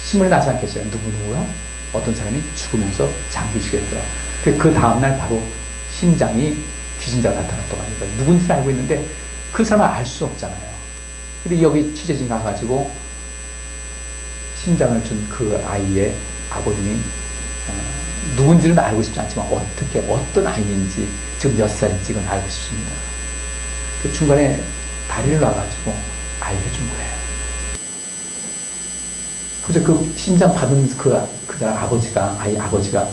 신문에 나지 않겠어요. 누구가 어떤 사람이 죽으면서 장기식을 했더라. 그 다음날 바로 심장이 귀신자가 나타났다고 하니까 누군지를 알고 있는데 그 사람을 알 수 없잖아요. 근데 여기 취재진 가가지고 심장을 준 그 아이의 아버님이 누군지는 알고 싶지 않지만 어떤 아이인지 지금 몇 살인지 는 알고 싶습니다. 그 중간에 다리를 놔가지고 알려준 거예요. 그래서 그 심장 받은 그 사람 아이 아버지가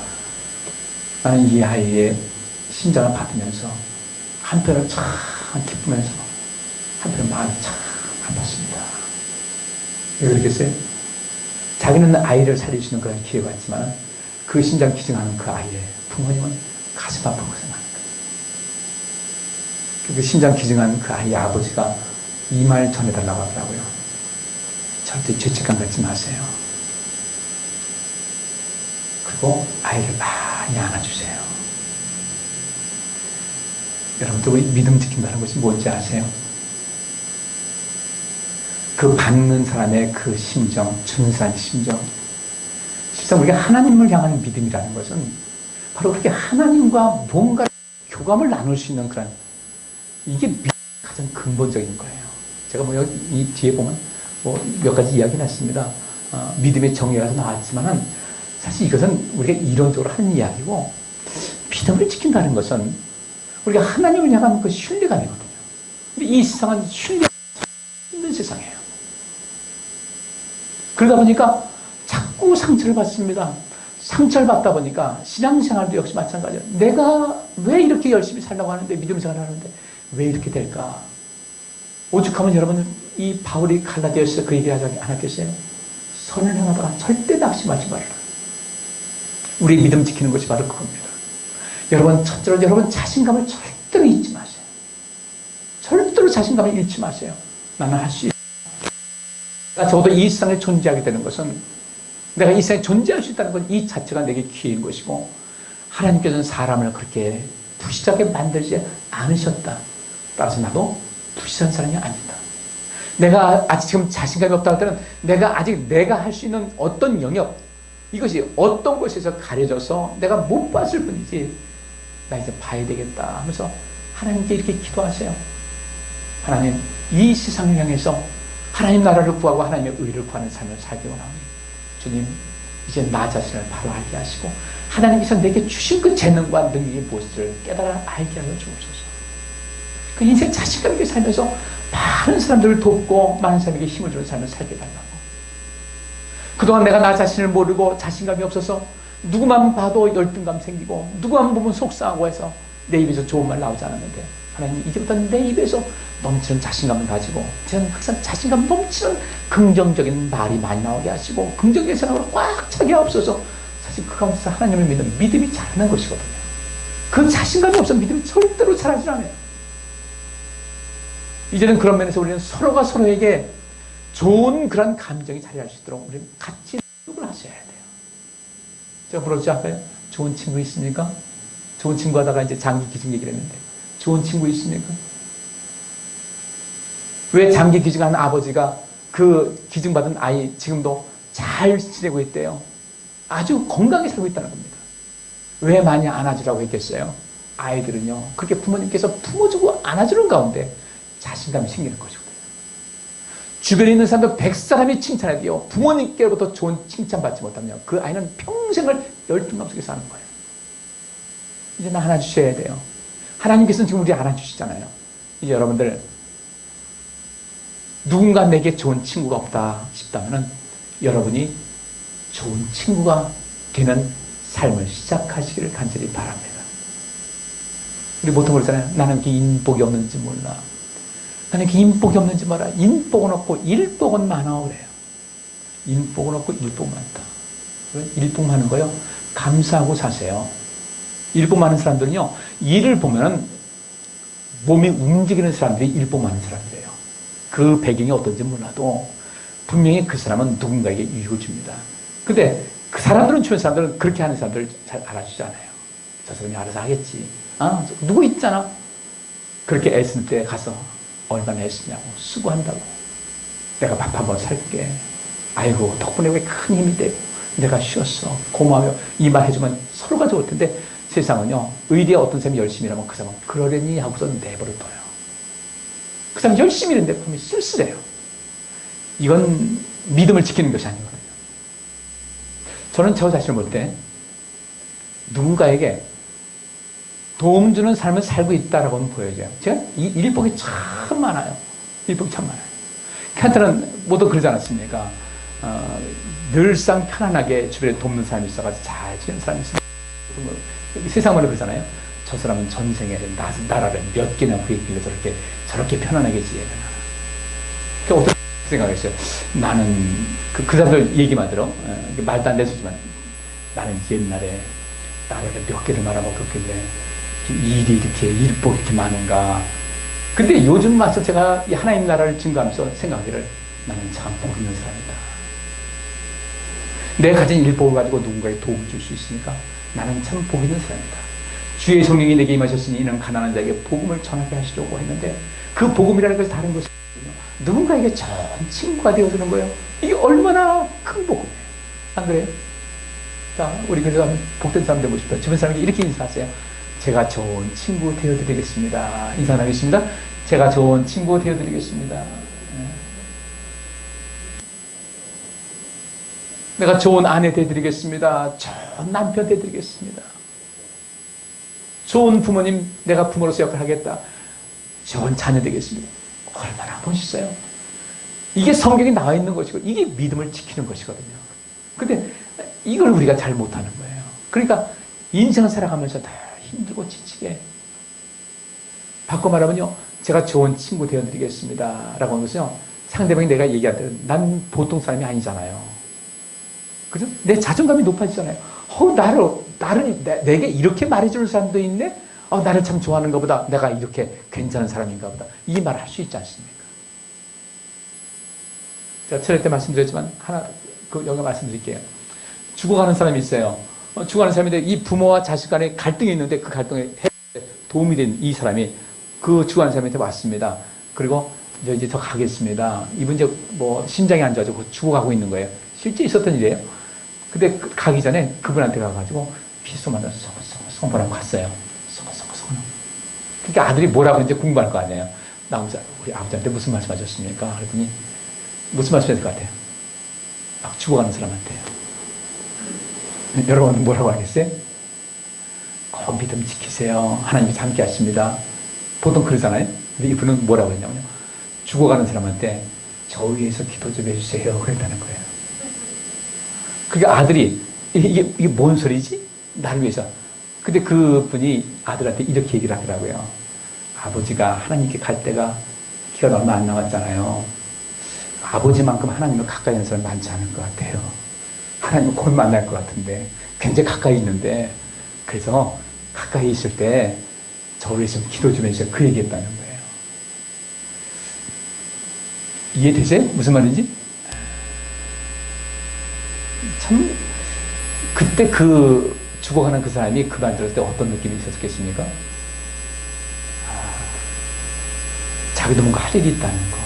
나는 이 아이의 심장을 받으면서 한편은 참 기쁘면서 한편은 마음이 참 아팠습니다. 왜 그러겠어요? 자기는 아이를 살릴 수 있는 그런 기회가 있지만 그 심장 기증하는 그 아이의 부모님은 가슴 아프고 생각하는 거예요. 그 심장 기증하는 그 아이의 아버지가 이 말 전해달라고 하더라고요. 절대 죄책감 갖지 마세요. 그리고 아이를 많이 안아주세요. 여러분들 우리 믿음 지킨다는 것이 뭔지 아세요? 그 받는 사람의 그 심정, 준수한 심정. 실상 우리가 하나님을 향한 믿음이라는 것은 바로 그렇게 하나님과 뭔가 교감을 나눌 수 있는 그런, 이게 가장 근본적인 거예요. 제가 뭐 여기 이 뒤에 보면 뭐 몇 가지 이야기는 했습니다. 믿음의 정의라서 나왔지만은 사실 이것은 우리가 이론적으로 하는 이야기고, 믿음을 지킨다는 것은 우리가 하나님을 향한 그 신뢰감이거든요. 근데 이 세상은 신뢰가 힘든 세상이에요. 그러다 보니까 자꾸 상처를 받습니다. 상처를 받다 보니까 신앙생활도 역시 마찬가지예요. 내가 왜 이렇게 열심히 살려고 하는데, 믿음 생활을 하는데 왜 이렇게 될까? 오죽하면 여러분, 이 바울이 갈라디아서에서 그 얘기를 하지 않았겠어요? 선을 행하다가 절대 낙심하지 말라. 우리 믿음 지키는 것이 바로 그겁니다. 여러분, 첫째로 여러분 자신감을 절대로 잊지 마세요. 절대로 자신감을 잃지 마세요. 나는 할 수 있다. 적어도 이 세상에 존재하게 되는 것은, 내가 이 세상에 존재할 수 있다는 건 이 자체가 내게 기회인 것이고, 하나님께서는 사람을 그렇게 부실하게 만들지 않으셨다. 따라서 나도 부실한 사람이 아니다. 내가 아직 지금 자신감이 없다 할 때는 내가 아직 내가 할 수 있는 어떤 영역, 이것이 어떤 곳에서 가려져서 내가 못 봤을 뿐이지, 나 이제 봐야 되겠다 하면서 하나님께 이렇게 기도하세요. 하나님, 이 세상을 향해서 하나님 나라를 구하고 하나님의 의를 구하는 삶을 살기 원하오니 주님, 이제 나 자신을 바로 알게 하시고 하나님께서 내게 주신 그 재능과 능력이 무엇을 깨달아 알게 하여 주옵소서. 그 인생 자신감 있게 살면서 많은 사람들을 돕고 많은 사람에게 힘을 주는 삶을 살게 달라고. 그동안 내가 나 자신을 모르고 자신감이 없어서 누구만 봐도 열등감 생기고 누구만 보면 속상하고 해서 내 입에서 좋은 말 나오지 않았는데, 하나님 이제부터 내 입에서 넘치는 자신감을 가지고 저는 항상 자신감 넘치는 긍정적인 말이 많이 나오게 하시고 긍정적인 생각으로 꽉 차게 하옵소서. 사실 그 가운데서 하나님을 믿는 믿음이 자라는 것이거든요. 그 자신감이 없으면 믿음이 절대로 자라지 않아요. 이제는 그런 면에서 우리는 서로가 서로에게 좋은 그런 감정이 자리할 수 있도록 우리는 같이 노력을 하셔야 돼요. 제가 물어보지 않아요? 좋은 친구 있습니까? 좋은 친구 하다가 이제 장기 기증 얘기를 했는데, 좋은 친구 있습니까? 왜 장기 기증한 아버지가 그 기증받은 아이 지금도 잘 지내고 있대요? 아주 건강히 살고 있다는 겁니다. 왜 많이 안아주라고 했겠어요? 아이들은요, 그렇게 부모님께서 품어주고 안아주는 가운데 자신감이 생기는 것이거든요. 주변에 있는 사람들 100사람이 칭찬해도요, 부모님께로부터 좋은 칭찬받지 못하면 그 아이는 평생을 열등감 속에 사는 거예요. 이제 나 안아주셔야 돼요. 하나님께서는 지금 우리 안아주시잖아요. 이제 여러분들, 누군가 내게 좋은 친구가 없다 싶다면 여러분이 좋은 친구가 되는 삶을 시작하시기를 간절히 바랍니다. 우리 보통 그러잖아요. 나는 이렇게 인복이 없는지 몰라. 나는 이렇게 인복이 없는지 몰라. 인복은 없고 일복은 많아 그래요. 인복은 없고 일복 많다. 일복 많은 거요, 감사하고 사세요. 일복 많은 사람들은요, 일을 보면 몸이 움직이는 사람들이 일복 많은 사람들이에요. 그 배경이 어떤지 몰라도 분명히 그 사람은 누군가에게 유익을 줍니다. 근데 그 사람들은, 주변 사람들은 그렇게 하는 사람들을 잘 알아주지 않아요. 저 사람이 알아서 하겠지. 아, 누구 있잖아. 그렇게 애쓸 때 가서 얼마나 애쓰냐고, 수고한다고. 내가 밥 한번 살게. 아이고, 덕분에 왜 큰 힘이 되고, 내가 쉬었어. 고마워요. 이 말 해주면 서로가 좋을 텐데, 세상은요, 의리에 어떤 사람이 열심히 일하면 그 사람은 그러려니 하고서 내버려 둬요. 그 사람이 열심히 일하는데 그러면 쓸쓸해요. 이건 믿음을 지키는 것이 아니거든요. 저는 저 자신을 볼 때 누군가에게 도움 주는 삶을 살고 있다라고는 보여져요. 제가 이 일복이 참 많아요. 일복이 참 많아요. 한테는 모두 그러지 않았습니까? 늘상 편안하게 주변에 돕는 사람이 있어가지고 잘 지내는 사람이 있습니다. 세상 말로 그러잖아요. 저 사람은 전생에 나라를 몇 개나 구했길래 저렇게 편안하게 지내나. 그러니까 어떻게 생각했어요? 나는 그 사람들 얘기만 들어, 말도 안 되지만 나는 옛날에 나를 몇 개를 말아먹었길래 일이 이렇게 일복이 이렇게 많은가. 근데 요즘 와서 제가 이 하나님 나라를 증거하면서 생각하기를 나는 참 복 있는 사람이다. 내가 가진 일복을 가지고 누군가에 도움을 줄 수 있으니까 나는 참 복 있는 사람이다. 주의 성령이 내게 임하셨으니 이는 가난한 자에게 복음을 전하게 하시려고 했는데 그 복음이라는 것이 다른 것이거든요. 누군가에게 좋은 친구가 되어주는 거예요. 이게 얼마나 큰 복음이에요. 안 그래요? 자, 우리 그래서 한번 복된 사람 되고 싶다. 주변 사람에게 이렇게 인사하세요. 제가 좋은 친구 되어드리겠습니다. 인사 나겠습니다. 제가 좋은 친구 되어드리겠습니다. 내가 좋은 아내 되어드리겠습니다. 좋은 남편 되어드리겠습니다. 좋은 부모님, 내가 부모로서 역할을 하겠다. 좋은 자녀 되겠습니다. 얼마나 멋있어요. 이게 성경에 나와 있는 것이고 이게 믿음을 지키는 것이거든요. 근데 이걸 우리가 잘 못하는 거예요. 그러니까 인생을 살아가면서 다 힘들고 지치게. 바꿔 말하면요, 제가 좋은 친구 되어드리겠습니다 라고 하는 것은요, 상대방이 내가 얘기할 때 난 보통 사람이 아니잖아요. 그죠? 내 자존감이 높아지잖아요. 내게 이렇게 말해주는 사람도 있네? 나를 참 좋아하는가 보다. 내가 이렇게 괜찮은 사람인가 보다. 이 말을 할 수 있지 않습니까? 제가 저럴 때 말씀드렸지만, 여기 말씀드릴게요. 죽어가는 사람이 있어요. 죽어가는 사람인데, 이 부모와 자식 간에 갈등이 있는데, 그 갈등에 도움이 된 이 사람이 그 죽어가는 사람한테 왔습니다. 그리고 이제 저 가겠습니다. 이분 이제 뭐 심장이 안 좋아지고 죽어가고 있는 거예요. 실제 있었던 일이에요. 근데 가기 전에 그분한테 가가지고 빗소 만나서 성보라고 갔어요. 그러니까 아들이 뭐라고 이제 궁금할 거 아니에요. 우리 아버지한테 무슨 말씀 하셨습니까? 그랬더니 무슨 말씀 하실 것 같아요? 막 죽어가는 사람한테요. 여러분 뭐라고 하겠어요? 꼭 믿음 지키세요. 하나님이 함께 하십니다. 보통 그러잖아요. 근데 이분은 뭐라고 했냐면요. 죽어가는 사람한테 저 위해서 기도 좀 해주세요. 그랬다는 거예요. 그러니까 아들이 이게 뭔 소리지? 나를 위해서. 근데 그분이 아들한테 이렇게 얘기를 하더라고요. 아버지가 하나님께 갈 때가 기간 얼마 안 남았잖아요. 아버지만큼 하나님을 가까이 있는 사람 많지 않을 것 같아요. 하나님을 곧 만날 것 같은데 굉장히 가까이 있는데 그래서 가까이 있을 때 저를 위해서 기도 좀 해주세요. 그 얘기했다는 거예요. 이해되세요? 무슨 말인지? 참 그때 죽어가는 그 사람이 그 말 들었을 때 어떤 느낌이 있었겠습니까? 자기도 뭔가 할 일이 있다는 거.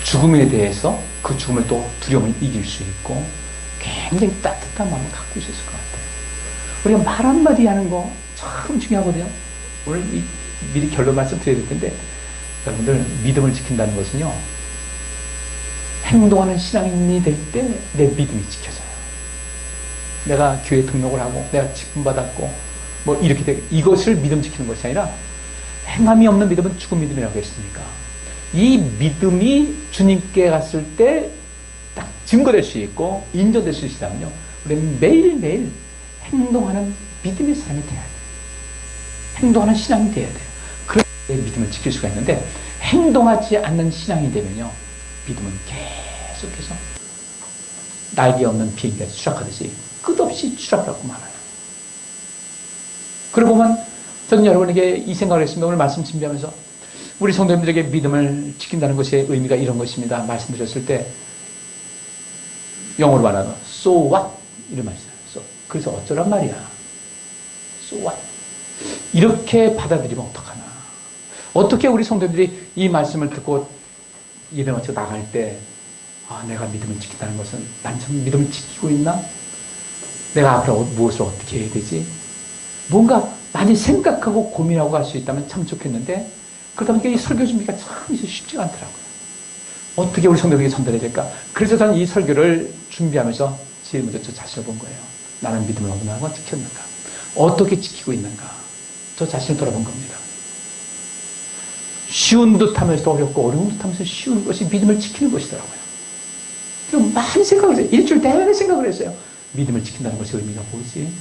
죽음에 대해서 그 죽음을 또 두려움을 이길 수 있고 굉장히 따뜻한 마음을 갖고 있었을 것 같아요. 우리가 말 한마디 하는 거 참 중요하거든요. 오늘 미리 결론 말씀드려야 될 텐데 여러분들 믿음을 지킨다는 것은요. 행동하는 신앙인이 될 때 내 믿음이 지켜져요. 내가 교회 등록을 하고 내가 직분 받았고 뭐 이렇게 되게 이것을 믿음 지키는 것이 아니라 행함이 없는 믿음은 죽은 믿음이라고 했으니까 이 믿음이 주님께 갔을 때 딱 증거될 수 있고 인정될 수 있다면요. 우리는 매일매일 행동하는 믿음의 사람이 돼야 돼요. 행동하는 신앙이 돼야 돼요. 그래야 믿음을 지킬 수가 있는데 행동하지 않는 신앙이 되면요. 믿음은 계속해서 날개 없는 비행기가 추락하듯이 끝없이 추락하고 말아요. 그러고 보면 저는 여러분에게 이 생각을 했습니다. 오늘 말씀 준비하면서 우리 성도님들에게 믿음을 지킨다는 것의 의미가 이런 것입니다. 말씀드렸을 때 영어로 말하면 so what? 이런 말이 있어요. So. 그래서 어쩌란 말이야. So what? 이렇게 받아들이면 어떡하나. 어떻게 우리 성도님들이 이 말씀을 듣고 예배 마치고 나갈 때 내가 믿음을 지킨다는 것은 난 참 믿음을 지키고 있나? 내가 앞으로 무엇을 어떻게 해야 되지? 뭔가 많이 생각하고 고민하고 갈 수 있다면 참 좋겠는데 그러다 보니까 이 설교 준비가 참 쉽지가 않더라고요. 어떻게 우리 성도에게 전달해야 될까? 그래서 저는 이 설교를 준비하면서 제일 먼저 저 자신을 본 거예요. 나는 믿음을 얼마나 지켰는가? 어떻게 지키고 있는가? 저 자신을 돌아본 겁니다. 쉬운 듯 하면서도 어렵고 어려운 듯 하면서 쉬운 것이 믿음을 지키는 것이더라고요. 그럼 많이 생각을 했어요. 일주일 내내 생각을 했어요. 믿음을 지킨다는 것의 의미가 뭐지?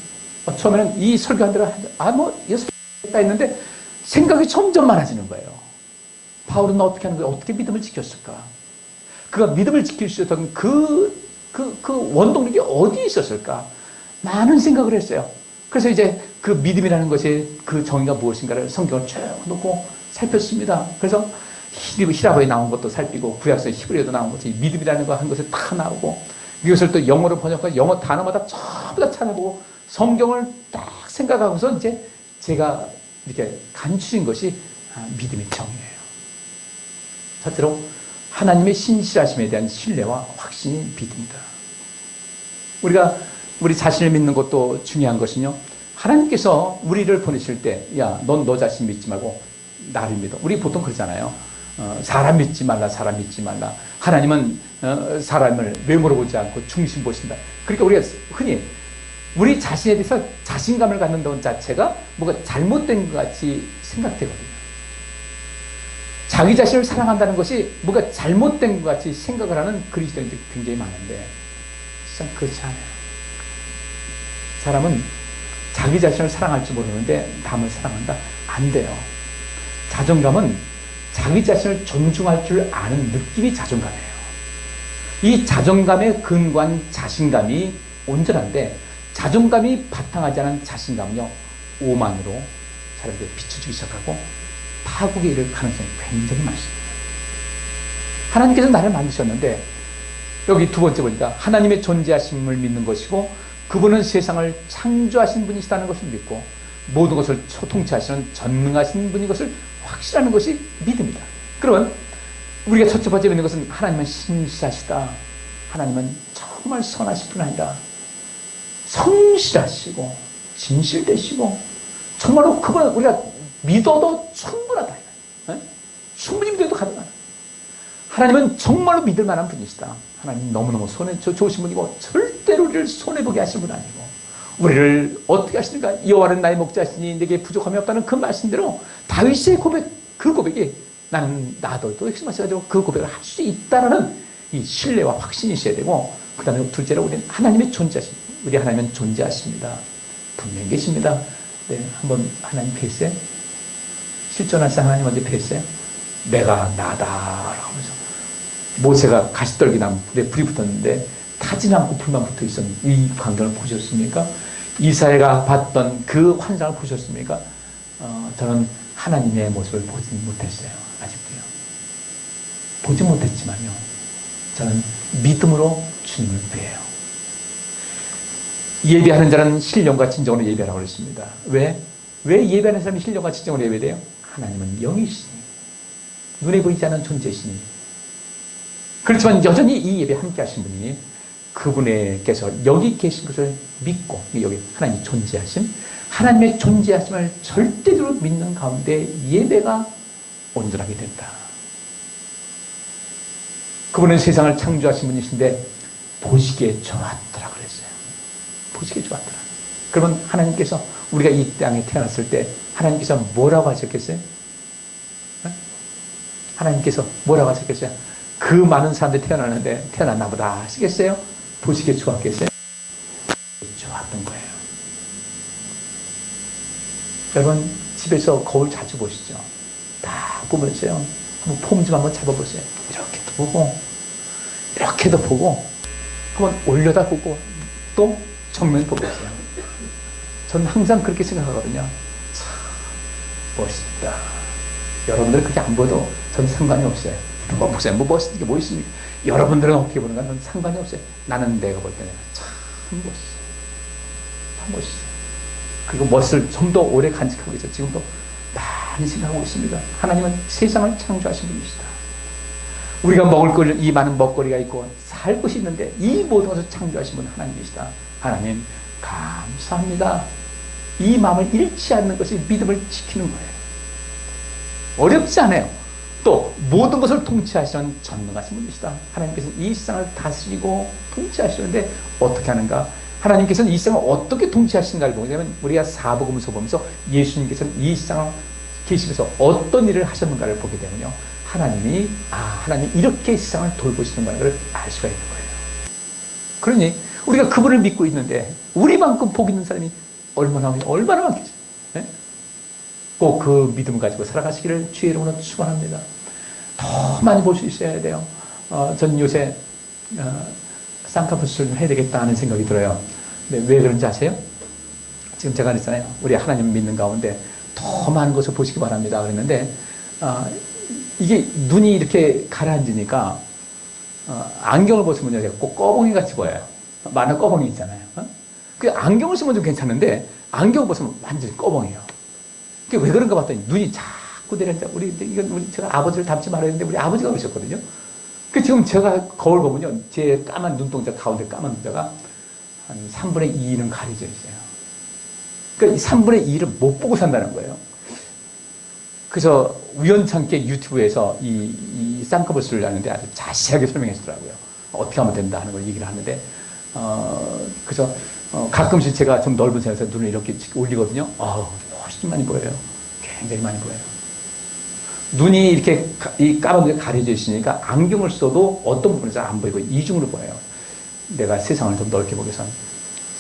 처음에는 이 설교한 대로 했다 했는데 생각이 점점 많아지는 거예요. 바울은 어떻게 하는 거예요? 어떻게 믿음을 지켰을까? 그가 믿음을 지킬 수 있었던 그 원동력이 어디에 있었을까? 많은 생각을 했어요. 그래서 이제 그 믿음이라는 것이 그 정의가 무엇인가를 성경을 쭉 놓고 살폈습니다. 그래서 히라보에 나온 것도 살피고 구약서 히브리어도 나온 것이 믿음이라는 거 한 것이 다 나오고 이것을 또 영어로 번역해서 영어 단어마다 전부 다 찾아보고 성경을 딱 생각하고서 이제 제가 이렇게 감추신 것이 믿음의 정의예요. 첫째로 하나님의 신실하심에 대한 신뢰와 확신이 믿음이다. 우리가 우리 자신을 믿는 것도 중요한 것은요. 하나님께서 우리를 보내실 때, 야, 넌 너 자신 믿지 말고 나를 믿어. 우리 보통 그러잖아요. 사람 믿지 말라, 사람 믿지 말라. 하나님은 사람을 외모로 보지 않고 중심 보신다. 그러니까 우리가 흔히 우리 자신에 대해서 자신감을 갖는다는 자체가 뭐가 잘못된 것 같이 생각되거든요. 자기 자신을 사랑한다는 것이 뭐가 잘못된 것 같이 생각을 하는 그리스도인들이 굉장히 많은데 진짜 그렇지 않아요. 사람은 자기 자신을 사랑할 줄 모르는데 남을 사랑한다? 안 돼요. 자존감은 자기 자신을 존중할 줄 아는 느낌이 자존감이에요. 이 자존감에 근거한 자신감이 온전한데 자존감이 바탕하지 않은 자신감은요, 오만으로 사람들이 비춰주기 시작하고 파국에 이를 가능성이 굉장히 많습니다. 하나님께서 나를 만드셨는데 여기 두 번째 보니까 하나님의 존재하심을 믿는 것이고 그분은 세상을 창조하신 분이시다는 것을 믿고 모든 것을 통치하시는 전능하신 분인 것을 확실하는 것이 믿음이다. 그러면 우리가 첫째 번째 믿는 것은 하나님은 신실하시다. 하나님은 정말 선하신 분 아니다. 성실하시고 진실되시고 정말로 그분은 우리가 믿어도 충분하다. 충분히 믿어도 가능하다. 하나님은 정말로 믿을 만한 분이시다. 하나님 너무너무 좋으신 분이고 절대로 우리를 손해보게 하실 분 아니고 우리를 어떻게 하시는가? 여호와는 나의 목자시니 내게 부족함이 없다는 그 말씀대로 다윗의 고백, 그 고백이 나는 나도 역시 마찬가지로 그 고백을 할 수 있다라는 이 신뢰와 확신이 있어야 되고 그 다음에 둘째로 우리는 하나님의 존재하심. 우리 하나님은 존재하십니다. 분명히 계십니다. 네, 한번 하나님 뵀어요? 실존하신 하나님 언제 뵀어요? 내가 나다라고 하면서 모세가 가시떨기 나무에 불이 붙었는데 타지 않고 불만 붙어 있었는 이 광경을 보셨습니까? 이사야가 봤던 그 환상을 보셨습니까? 저는 하나님의 모습을 보지 못했어요. 아직도요. 보지 못했지만요. 저는 믿음으로 주님을 뵈요. 예배하는 자는 신령과 진정으로 예배하라고 그랬습니다. 왜 예배하는 사람이 신령과 진정으로 예배돼요? 하나님은 영이시니 눈에 보이지 않는 존재시니 그렇지만 여전히 이 예배에 함께 하신 분이 그분께서 여기 계신 것을 믿고 여기 하나님이 존재하심 하나님의 존재하심을 절대적으로 믿는 가운데 예배가 온전하게 된다. 그분은 세상을 창조하신 분이신데 보시기에 좋았더라 그랬어요. 보시기에 좋았더라. 그러면 하나님께서 우리가 이 땅에 태어났을 때 하나님께서 뭐라고 하셨겠어요? 하나님께서 뭐라고 하셨겠어요? 그 많은 사람들이 태어났는데 태어났나 보다 하시겠어요? 보시기에 좋았겠어요? 좋았던 거예요. 여러분 집에서 거울 자주 보시죠? 다 보면서요. 한번 폼 좀 한번 잡아보세요. 이렇게도 보고 이렇게도 보고 한번 올려다 보고 또 정면 보세요. 저는 항상 그렇게 생각하거든요. 참 멋있다. 여러분들 그렇게 안 보도 저는 상관이 없어요. 보세요. 뭐 멋있는 게 뭐 있습니까? 여러분들은 어떻게 보는가 저는 상관이 없어요. 나는 내가 볼 때는 참 멋있어. 참 멋있어. 그리고 멋을 좀 더 오래 간직하고 있어. 지금도 많이 생각하고 있습니다. 하나님은 세상을 창조하신 분이시다. 우리가 먹을 걸, 이 많은 먹거리가 있고 살 것이 있는데 이 모든 것을 창조하신 분은 하나님이시다. 하나님 감사합니다. 이 마음을 잃지 않는 것이 믿음을 지키는 거예요. 어렵지 않아요. 또 모든 것을 통치하시는 전능하신 분이시다. 하나님께서는 이 세상을 다스리고 통치하시는데 어떻게 하는가? 하나님께서는 이 세상을 어떻게 통치하시는가를 보게 되면 우리가 사복음서 보면서 예수님께서는 이 세상을 계시면서 어떤 일을 하셨는가를 보게 되면요. 하나님이 하나님 이렇게 세상을 돌보시는 것을 알 수가 있는 거예요. 그러니 우리가 그분을 믿고 있는데 우리만큼 복 있는 사람이 얼마나 많겠어요. 네? 꼭 그 믿음 가지고 살아가시기를 주의 이름으로 축원합니다. 더 많이 볼 수 있어야 돼요. 전 요새 쌍꺼풀 수술을 해야 되겠다 하는 생각이 들어요. 네, 왜 그런지 아세요? 지금 제가 그랬잖아요. 우리 하나님 믿는 가운데 더 많은 것을 보시기 바랍니다. 그랬는데, 이게 눈이 이렇게 가라앉으니까, 안경을 벗으면요, 꼭 꺼벙이 같이 보여요. 만화 꺼벙이 있잖아요. 그 안경을 쓰면 좀 괜찮은데, 안경 벗으면 완전히 꺼벙이에요. 그게 왜 그런가 봤더니, 눈이 자꾸 내려앉아. 제가 아버지를 닮지 말아야 되는데, 우리 아버지가 그러셨거든요. 그 지금 제가 거울 보면요, 제 까만 눈동자, 가운데 까만 눈동자가 한 3분의 2는 가려져 있어요. 그러니까 이 3분의 2를 못 보고 산다는 거예요. 그래서 우연찮게 유튜브에서 이 쌍꺼풀술을 하는데 아주 자세하게 설명해 주더라고요. 어떻게 하면 된다 하는 걸 얘기를 하는데, 그래서 가끔씩 제가 좀 넓은 세상에서 눈을 이렇게 올리거든요. 훨씬 많이 보여요. 굉장히 많이 보여요. 눈이 이렇게 이 까만 눈에 가려져 있으니까 안경을 써도 어떤 부분에서 안 보이고 이중으로 보여요. 내가 세상을 좀 넓게 보기 위해서는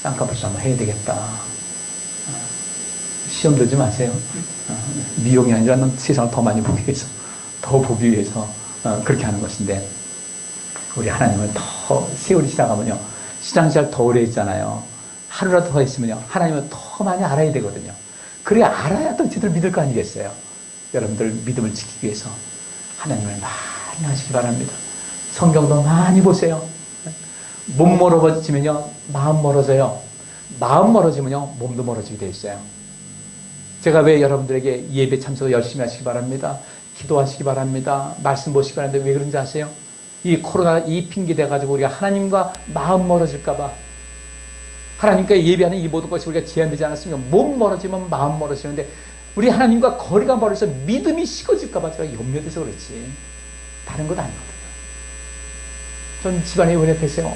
쌍꺼풀술 한번 해야 되겠다. 시험 들지 마세요. 미용이 아니라 세상을 더 많이 보기 위해서, 더 보기 위해서 그렇게 하는 것인데, 우리 하나님은 더 세월이 지나가면요, 신앙생활 더 오래 했잖아요. 하루라도 더 했으면요, 하나님은 더 많이 알아야 되거든요. 그래야 알아야 또 제대로 믿을 거 아니겠어요. 여러분들 믿음을 지키기 위해서 하나님을 많이 하시기 바랍니다. 성경도 많이 보세요. 몸 멀어지면요, 마음 멀어져요. 마음 멀어지면요, 몸도 멀어지게 돼 있어요. 제가 왜 여러분들에게 예배 참석 열심히 하시기 바랍니다. 기도하시기 바랍니다. 말씀 보시기 바랍니다. 왜 그런지 아세요? 이 코로나 이 핑계 대가지고 우리가 하나님과 마음 멀어질까봐, 하나님과 예배하는 이 모든 것이 우리가 제한되지 않았으면 몸 멀어지면 마음 멀어지는데, 우리 하나님과 거리가 멀어서 믿음이 식어질까봐 제가 염려돼서 그렇지 다른 건 아니거든요. 전 집안에 은혜했어요.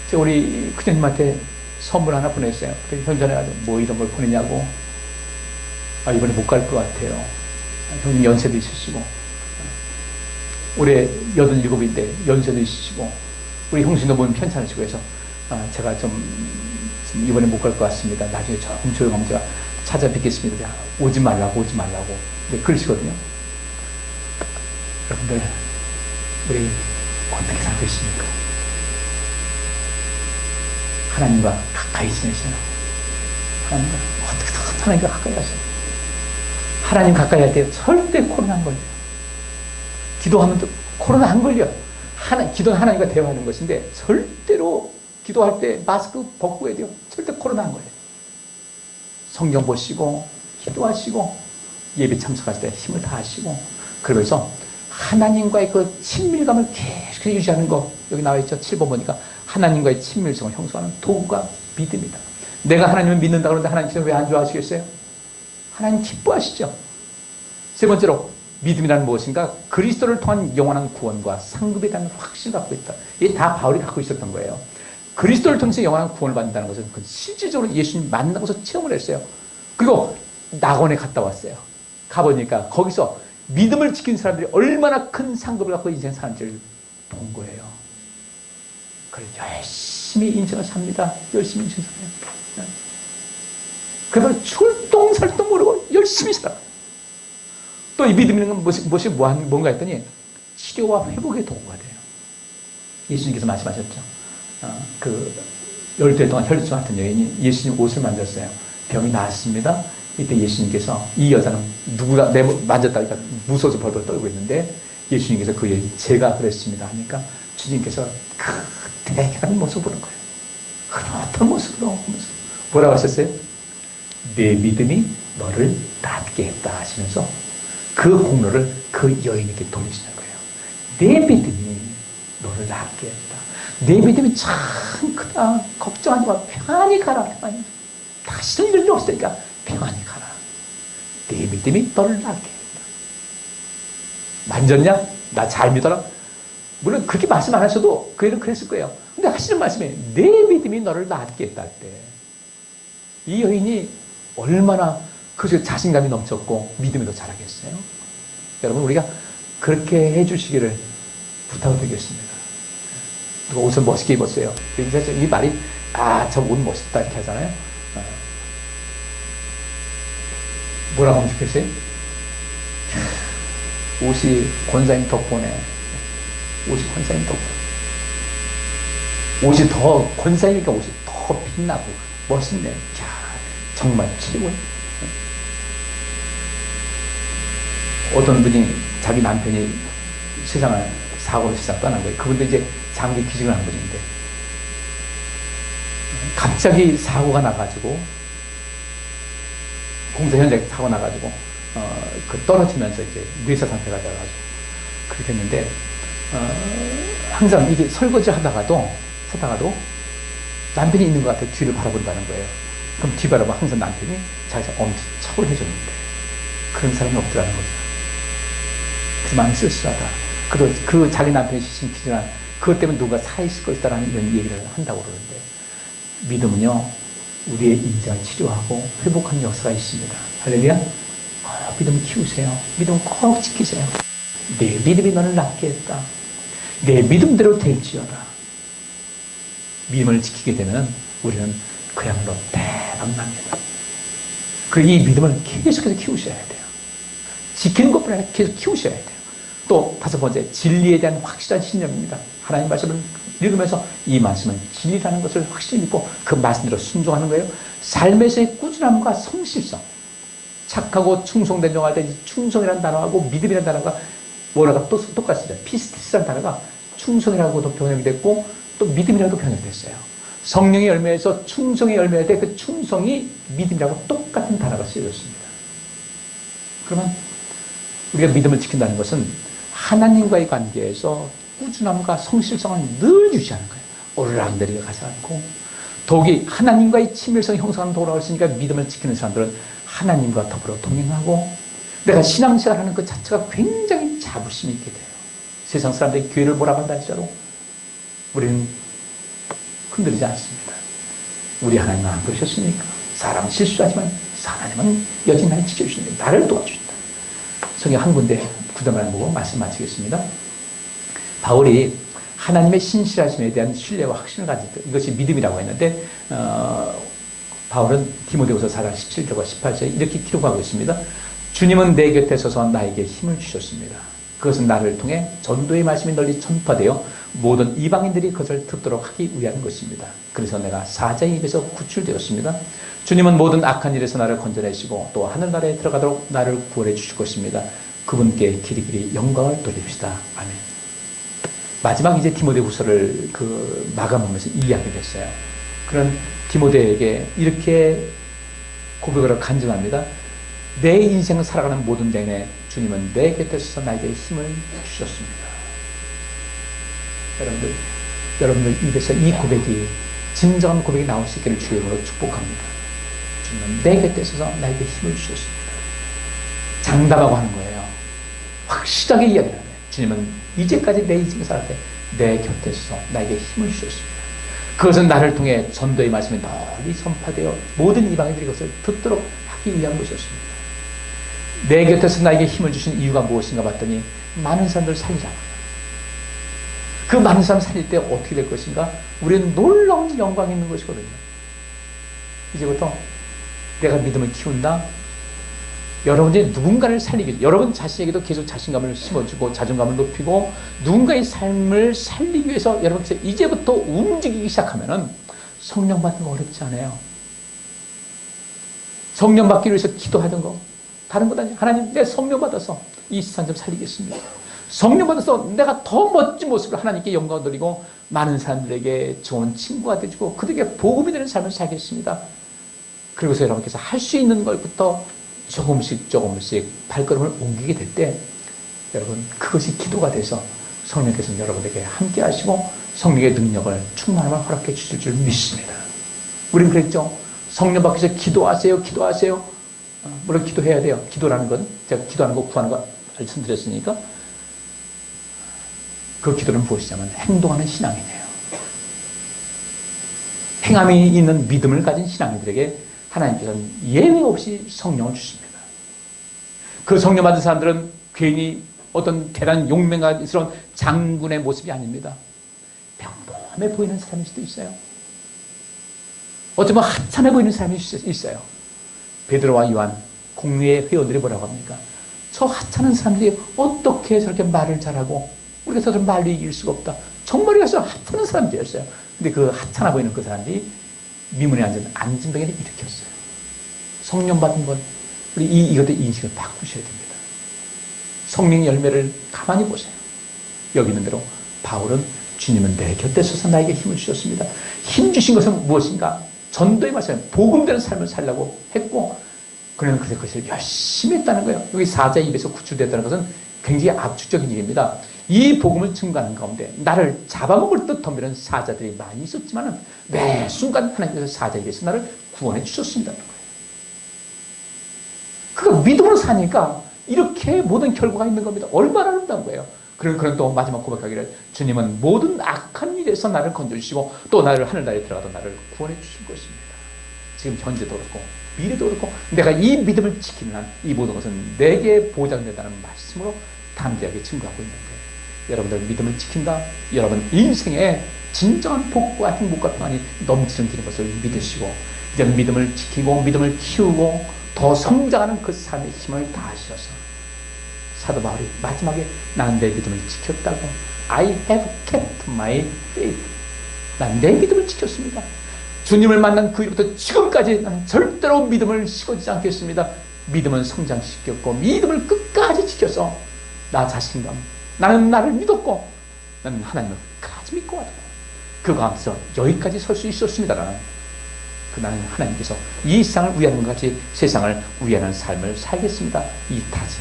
제가 우리 큰형님한테 선물 하나 보냈어요. 현전에 가서 뭐 이런 걸 보내냐고. 이번에 못 갈 것 같아요. 형님 연세도 있으시고, 올해 87인데 연세도 있으시고, 우리 형수님도 몸이 편찮으시고 해서, 제가 좀 이번에 못 갈 것 같습니다. 나중에 조금 조용하면 제가 찾아뵙겠습니다. 오지 말라고. 네, 그러시거든요. 여러분들, 우리 어떻게 살고 있습니까? 하나님과 가까이 지내세요. 하나님과 가까이 하세요. 하나님 가까이 할 때 절대 코로나 안 걸려요. 기도하면 또 코로나 안 걸려요. 기도는 하나님과 대화하는 것인데, 절대로 기도할 때 마스크 벗고 해야 돼요. 절대 코로나 안 걸려요. 성경 보시고, 기도하시고, 예배 참석하실 때 힘을 다하시고, 그러면서 하나님과의 그 친밀감을 계속 유지하는 거, 여기 나와 있죠. 7번 보니까 하나님과의 친밀성을 형성하는 도구가 믿음이다. 내가 하나님을 믿는다 그러는데 하나님께서 왜 안 좋아하시겠어요? 하나님 기뻐하시죠. 세 번째로, 믿음이란 무엇인가? 그리스도를 통한 영원한 구원과 상급에 대한 확신을 갖고 있다. 이게 다 바울이 갖고 있었던 거예요. 그리스도를 통해서 영원한 구원을 받는다는 것은 실질적으로 예수님 만나고서 체험을 했어요. 그리고 낙원에 갔다 왔어요. 가보니까 거기서 믿음을 지킨 사람들이 얼마나 큰 상급을 갖고 인생 사는지를 본 거예요. 그래서 열심히 인생을 삽니다. 열심히 인생을 삽니다. 그러면 출동살동 모르고 열심히 살아. 또 이 믿음이라는 건 뭔가 했더니 치료와 회복의 도구가 돼요. 예수님께서 말씀하셨죠. 12달 동안 혈루증 앓던 여인이 예수님 옷을 만졌어요. 병이 나았습니다. 이때 예수님께서, 이 여자는 누구가 만졌다 하니까 무서워서 벌벌 떨고 있는데, 예수님께서 그 여인, 제가 그랬습니다 하니까 주님께서 그 대견한 모습을 보는 거예요. 흐뭇한 모습으로 뭐라고 하셨어요? 내 믿음이 너를 낫게 했다 하시면서 그 공로를 그 여인에게 돌리시는 거예요. 내 믿음이 너를 낫게 했다. 내 믿음이 참 크다. 걱정하지 마. 평안히 가라. 평안히. 다시는 이럴 일 없으니까 평안히 가라. 내 믿음이 너를 낫게 했다. 만졌냐? 나 잘 믿어라. 물론 그렇게 말씀 안 하셔도 그 애는 그랬을 거예요. 근데 하시는 말씀에 내 믿음이 너를 낫게 했다 할 때, 이 여인이 얼마나 그 자신감이 넘쳤고 믿음이 더 자라겠어요. 여러분, 우리가 그렇게 해주시기를 부탁드리겠습니다. 누가 옷을 멋있게 입었어요. 이 말이, 저 옷 멋있다 이렇게 하잖아요. 뭐라고 하면 좋겠어요? 옷이 권사님 덕분에, 옷이 권사님 덕분에, 옷이 더, 권사님이니까 옷이 더 크고 빛나고 멋있네. 야, 정말 최고야. 어떤 분이 자기 남편이 세상을 사고로 세상 떠난 거예요. 그분도 이제 장기 기증을 한 분인데 갑자기 사고가 나가지고 공사 현장에 사고 나가지고 그 떨어지면서 이제 뇌사 상태가 돼가지고 그렇게 했는데 항상 이게 설거지 하다가도 남편이 있는 것 같아 뒤를 바라본다는 거예요. 그럼 뒤바라보면 항상 남편이 자기가 엄청 척을 해줬는데 그런 사람이 없더라는 거죠. 그래서 마음이 쓸쓸하다. 그래도 그 자기 남편이 시신 기증한 그것 때문에 누가 살아있을 것이다라는 이런 얘기를 한다고 그러는데 믿음은요 우리의 인생을 치료하고 회복하는 역사가 있습니다. 할렐루야. 믿음을 키우세요. 믿음을 꼭 지키세요. 내 믿음이 너를 낫게 했다. 내 믿음대로 될지어다. 믿음을 지키게 되면 우리는 그야말로 대박납니다. 그리고 이 믿음을 계속해서 키우셔야 돼요. 지키는 것뿐 아니라 계속 키우셔야 돼요. 또 다섯 번째, 진리에 대한 확실한 신념입니다. 하나님 말씀을 읽으면서 이 말씀은 진리라는 것을 확실히 믿고 그 말씀대로 순종하는 거예요. 삶에서의 꾸준함과 성실성. 착하고 충성된 정할 때 충성이라는 단어하고 믿음이라는 단어가 원어가 또 똑같습니다. 피스티스라는 단어가 충성이라고도 번역이 됐고 또 믿음이라고도 번역이 됐어요. 성령의 열매에서 충성의 열매일 때 그 충성이 믿음이라고 똑같은 단어가 쓰여졌습니다. 그러면 우리가 믿음을 지킨다는 것은 하나님과의 관계에서 꾸준함과 성실성을 늘 유지하는 거예요. 오르락내리락 하지 않고 더욱이 하나님과의 친밀성을 형성하는 도구라고 했으니까 믿음을 지키는 사람들은 하나님과 더불어 동행하고 내가 신앙생활하는 그 자체가 굉장히 자부심이 있게 돼요. 세상 사람들이 교회를 몰아간다 할지라도 우리는 흔들리지 않습니다. 우리 하나님은 안 그러셨습니까? 사람은 실수하지만 하나님은 여전히 나를 지켜주신다. 나를 도와주신다. 성경 한 군데 구절만 보고 말씀 마치겠습니다. 바울이 하나님의 신실하심에 대한 신뢰와 확신을 가질 때 이것이 믿음이라고 했는데 바울은 디모데후서 4장 17절과 18절에 이렇게 기록하고 있습니다. 주님은 내 곁에 서서 나에게 힘을 주셨습니다. 그것은 나를 통해 전도의 말씀이 널리 전파되어 모든 이방인들이 그것을 듣도록 하기 위한 것입니다. 그래서 내가 사자의 입에서 구출되었습니다. 주님은 모든 악한 일에서 나를 건져내시고 또 하늘나라에 들어가도록 나를 구원해 주실 것입니다. 그분께 길이길이 영광을 돌립시다. 아멘. 마지막 이제 디모데후서를 마감하면서 이야기를 했어요. 그런 디모데에게 이렇게 고백을 하고 간증합니다. 내 인생을 살아가는 모든 내내 주님은 내 곁에 서서 나에게 힘을 주셨습니다. 여러분들 입에서 이 고백이 진정한 고백이 나올 수 있기를 주의 이름으로 축복합니다. 주님은 내 곁에 서서 나에게 힘을 주셨습니다. 장담하고 하는 거예요. 확실하게 이야기를 하는 거예요. 주님은 이제까지 내 인생을 살아갈 때 내 곁에 서서 나에게 힘을 주셨습니다. 그것은 나를 통해 전도의 말씀이 널리 선파되어 모든 이방인들이 그것을 듣도록 하기 위한 것이었습니다. 내 곁에서 나에게 힘을 주신 이유가 무엇인가 봤더니 많은 사람들을 살리자고요. 그 많은 사람 살릴 때 어떻게 될 것인가? 우리는 놀라운 영광이 있는 것이거든요. 이제부터 내가 믿음을 키운다. 여러분이 누군가를 살리기 위해 여러분 자신에게도 계속 자신감을 심어주고 자존감을 높이고 누군가의 삶을 살리기 위해서 여러분께서 이제부터 움직이기 시작하면은 성령 받는 거 어렵지 않아요. 성령 받기 위해서 기도하던 거 다른 것 아니에요. 하나님 내 성령 받아서 이 세상 좀 살리겠습니다. 성령 받아서 내가 더 멋진 모습으로 하나님께 영광을 돌리고 많은 사람들에게 좋은 친구가 되주고 그들에게 복음이 되는 삶을 살겠습니다. 그리고서 여러분께서 할 수 있는 것부터 조금씩 발걸음을 옮기게 될 때 여러분 그것이 기도가 돼서 성령께서 여러분에게 함께 하시고 성령의 능력을 충만함을 허락해 주실 줄 믿습니다. 우리는 그랬죠. 성령 받기 위해서 기도하세요. 물론 기도해야 돼요. 기도라는 건 제가 기도하는 거 구하는 거 말씀드렸으니까 그 기도는 무엇이냐면 행동하는 신앙이네요. 행함이 있는 믿음을 가진 신앙인들에게 하나님께서는 예외 없이 성령을 주십니다. 그 성령 받은 사람들은 괜히 어떤 대단한 용맹스러운 장군의 모습이 아닙니다. 평범해 보이는 사람일 수도 있어요. 어쩌면 하찮아 보이는 사람이 있어요. 베드로와 요한 공회의 회원들이 뭐라고 합니까? 저 하찮은 사람들이 어떻게 저렇게 말을 잘하고 우리가 저런 말로 이길 수가 없다. 정말 이래서 하찮은 사람들이었어요. 근데 그 하찮아 보이는 그 사람들이 미문에 앉은 안진뱅이를 일으켰어요. 성령 받은 분, 우리 이것도 인식을 바꾸셔야 됩니다. 성령 열매를 가만히 보세요. 여기 있는 대로 바울은 주님은 내 곁에 서서 나에게 힘을 주셨습니다. 힘 주신 것은 무엇인가? 전도의 말씀, 복음되는 삶을 살려고 했고, 그는 그것을 열심히 했다는 거예요. 여기 사자 입에서 구출됐다는 것은 굉장히 압축적인 일입니다. 이 복음을 증거하는 가운데 나를 잡아먹을 듯 덤비는 사자들이 많이 있었지만 매 순간 하나님께서 사자 입에서 나를 구원해 주셨습니다는 거예요. 그가 믿음으로 사니까 이렇게 모든 결과가 있는 겁니다. 얼마나 아름다운 거예요. 그는 또 마지막 고백하기를 주님은 모든 악한 일에서 나를 건져주시고 또 나를 하늘나라에 들어가도 나를 구원해 주실 것입니다. 지금 현재도 그렇고 미래도 그렇고 내가 이 믿음을 지키는 한 이 모든 것은 내게 보장된다는 말씀으로 담대하게 증거하고 있는 거예요. 여러분들 믿음을 지킨다. 여러분 인생에 진정한 복과 행복과 평안이 넘치는 것을 믿으시고 이제 믿음을 지키고 믿음을 키우고 더 성장하는 그 삶의 힘을 다하셔서 사도 바울이 마지막에 나는 내 믿음을 지켰다고 I have kept my faith. 난 내 믿음을 지켰습니다. 주님을 만난 그 일부터 지금까지 나는 절대로 믿음을 식어지지 않겠습니다. 믿음은 성장시켰고 믿음을 끝까지 지켜서 나 자신감 나는 나를 믿었고 나는 하나님을 끝까지 믿고 왔고 그 가운데서 여기까지 설 수 있었습니다라는 나는 하나님께서 이 세상을 위하는 것 같이 세상을 위하는 삶을 살겠습니다. 이 다짐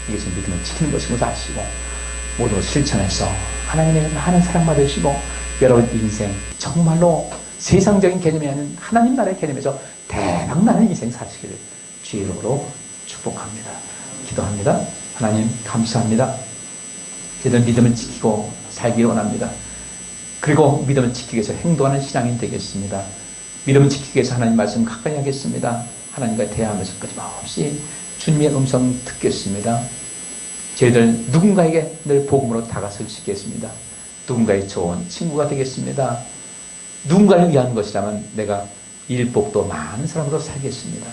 이것이 믿음을 지키는 것인 것을 아시고 모두 실천해서 하나님의 많은 사랑받으시고 여러분 인생 정말로 세상적인 개념이 아닌 하나님 나라의 개념에서 대박나는 인생 사시기를 주의 이름으로 축복합니다. 기도합니다. 하나님 감사합니다. 저희들 믿음을 지키고 살기를 원합니다. 그리고 믿음을 지키기 위해서 행동하는 신앙인 되겠습니다. 믿음을 지키기 위해서 하나님 말씀 가까이 하겠습니다. 하나님과 대화하면서 끊임없이 주님의 음성 듣겠습니다. 저희들 누군가에게 늘 복음으로 다가설 수 있겠습니다. 누군가의 좋은 친구가 되겠습니다. 누군가를 위한 것이라면 내가 일복도 많은 사람으로 살겠습니다.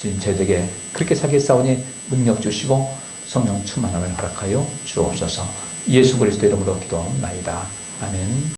주님 저희에게 그렇게 살겠사오니 능력 주시고 성령 충만함을 허락하여 주옵소서. 예수 그리스도 이름으로 기도하옵나이다. 아멘.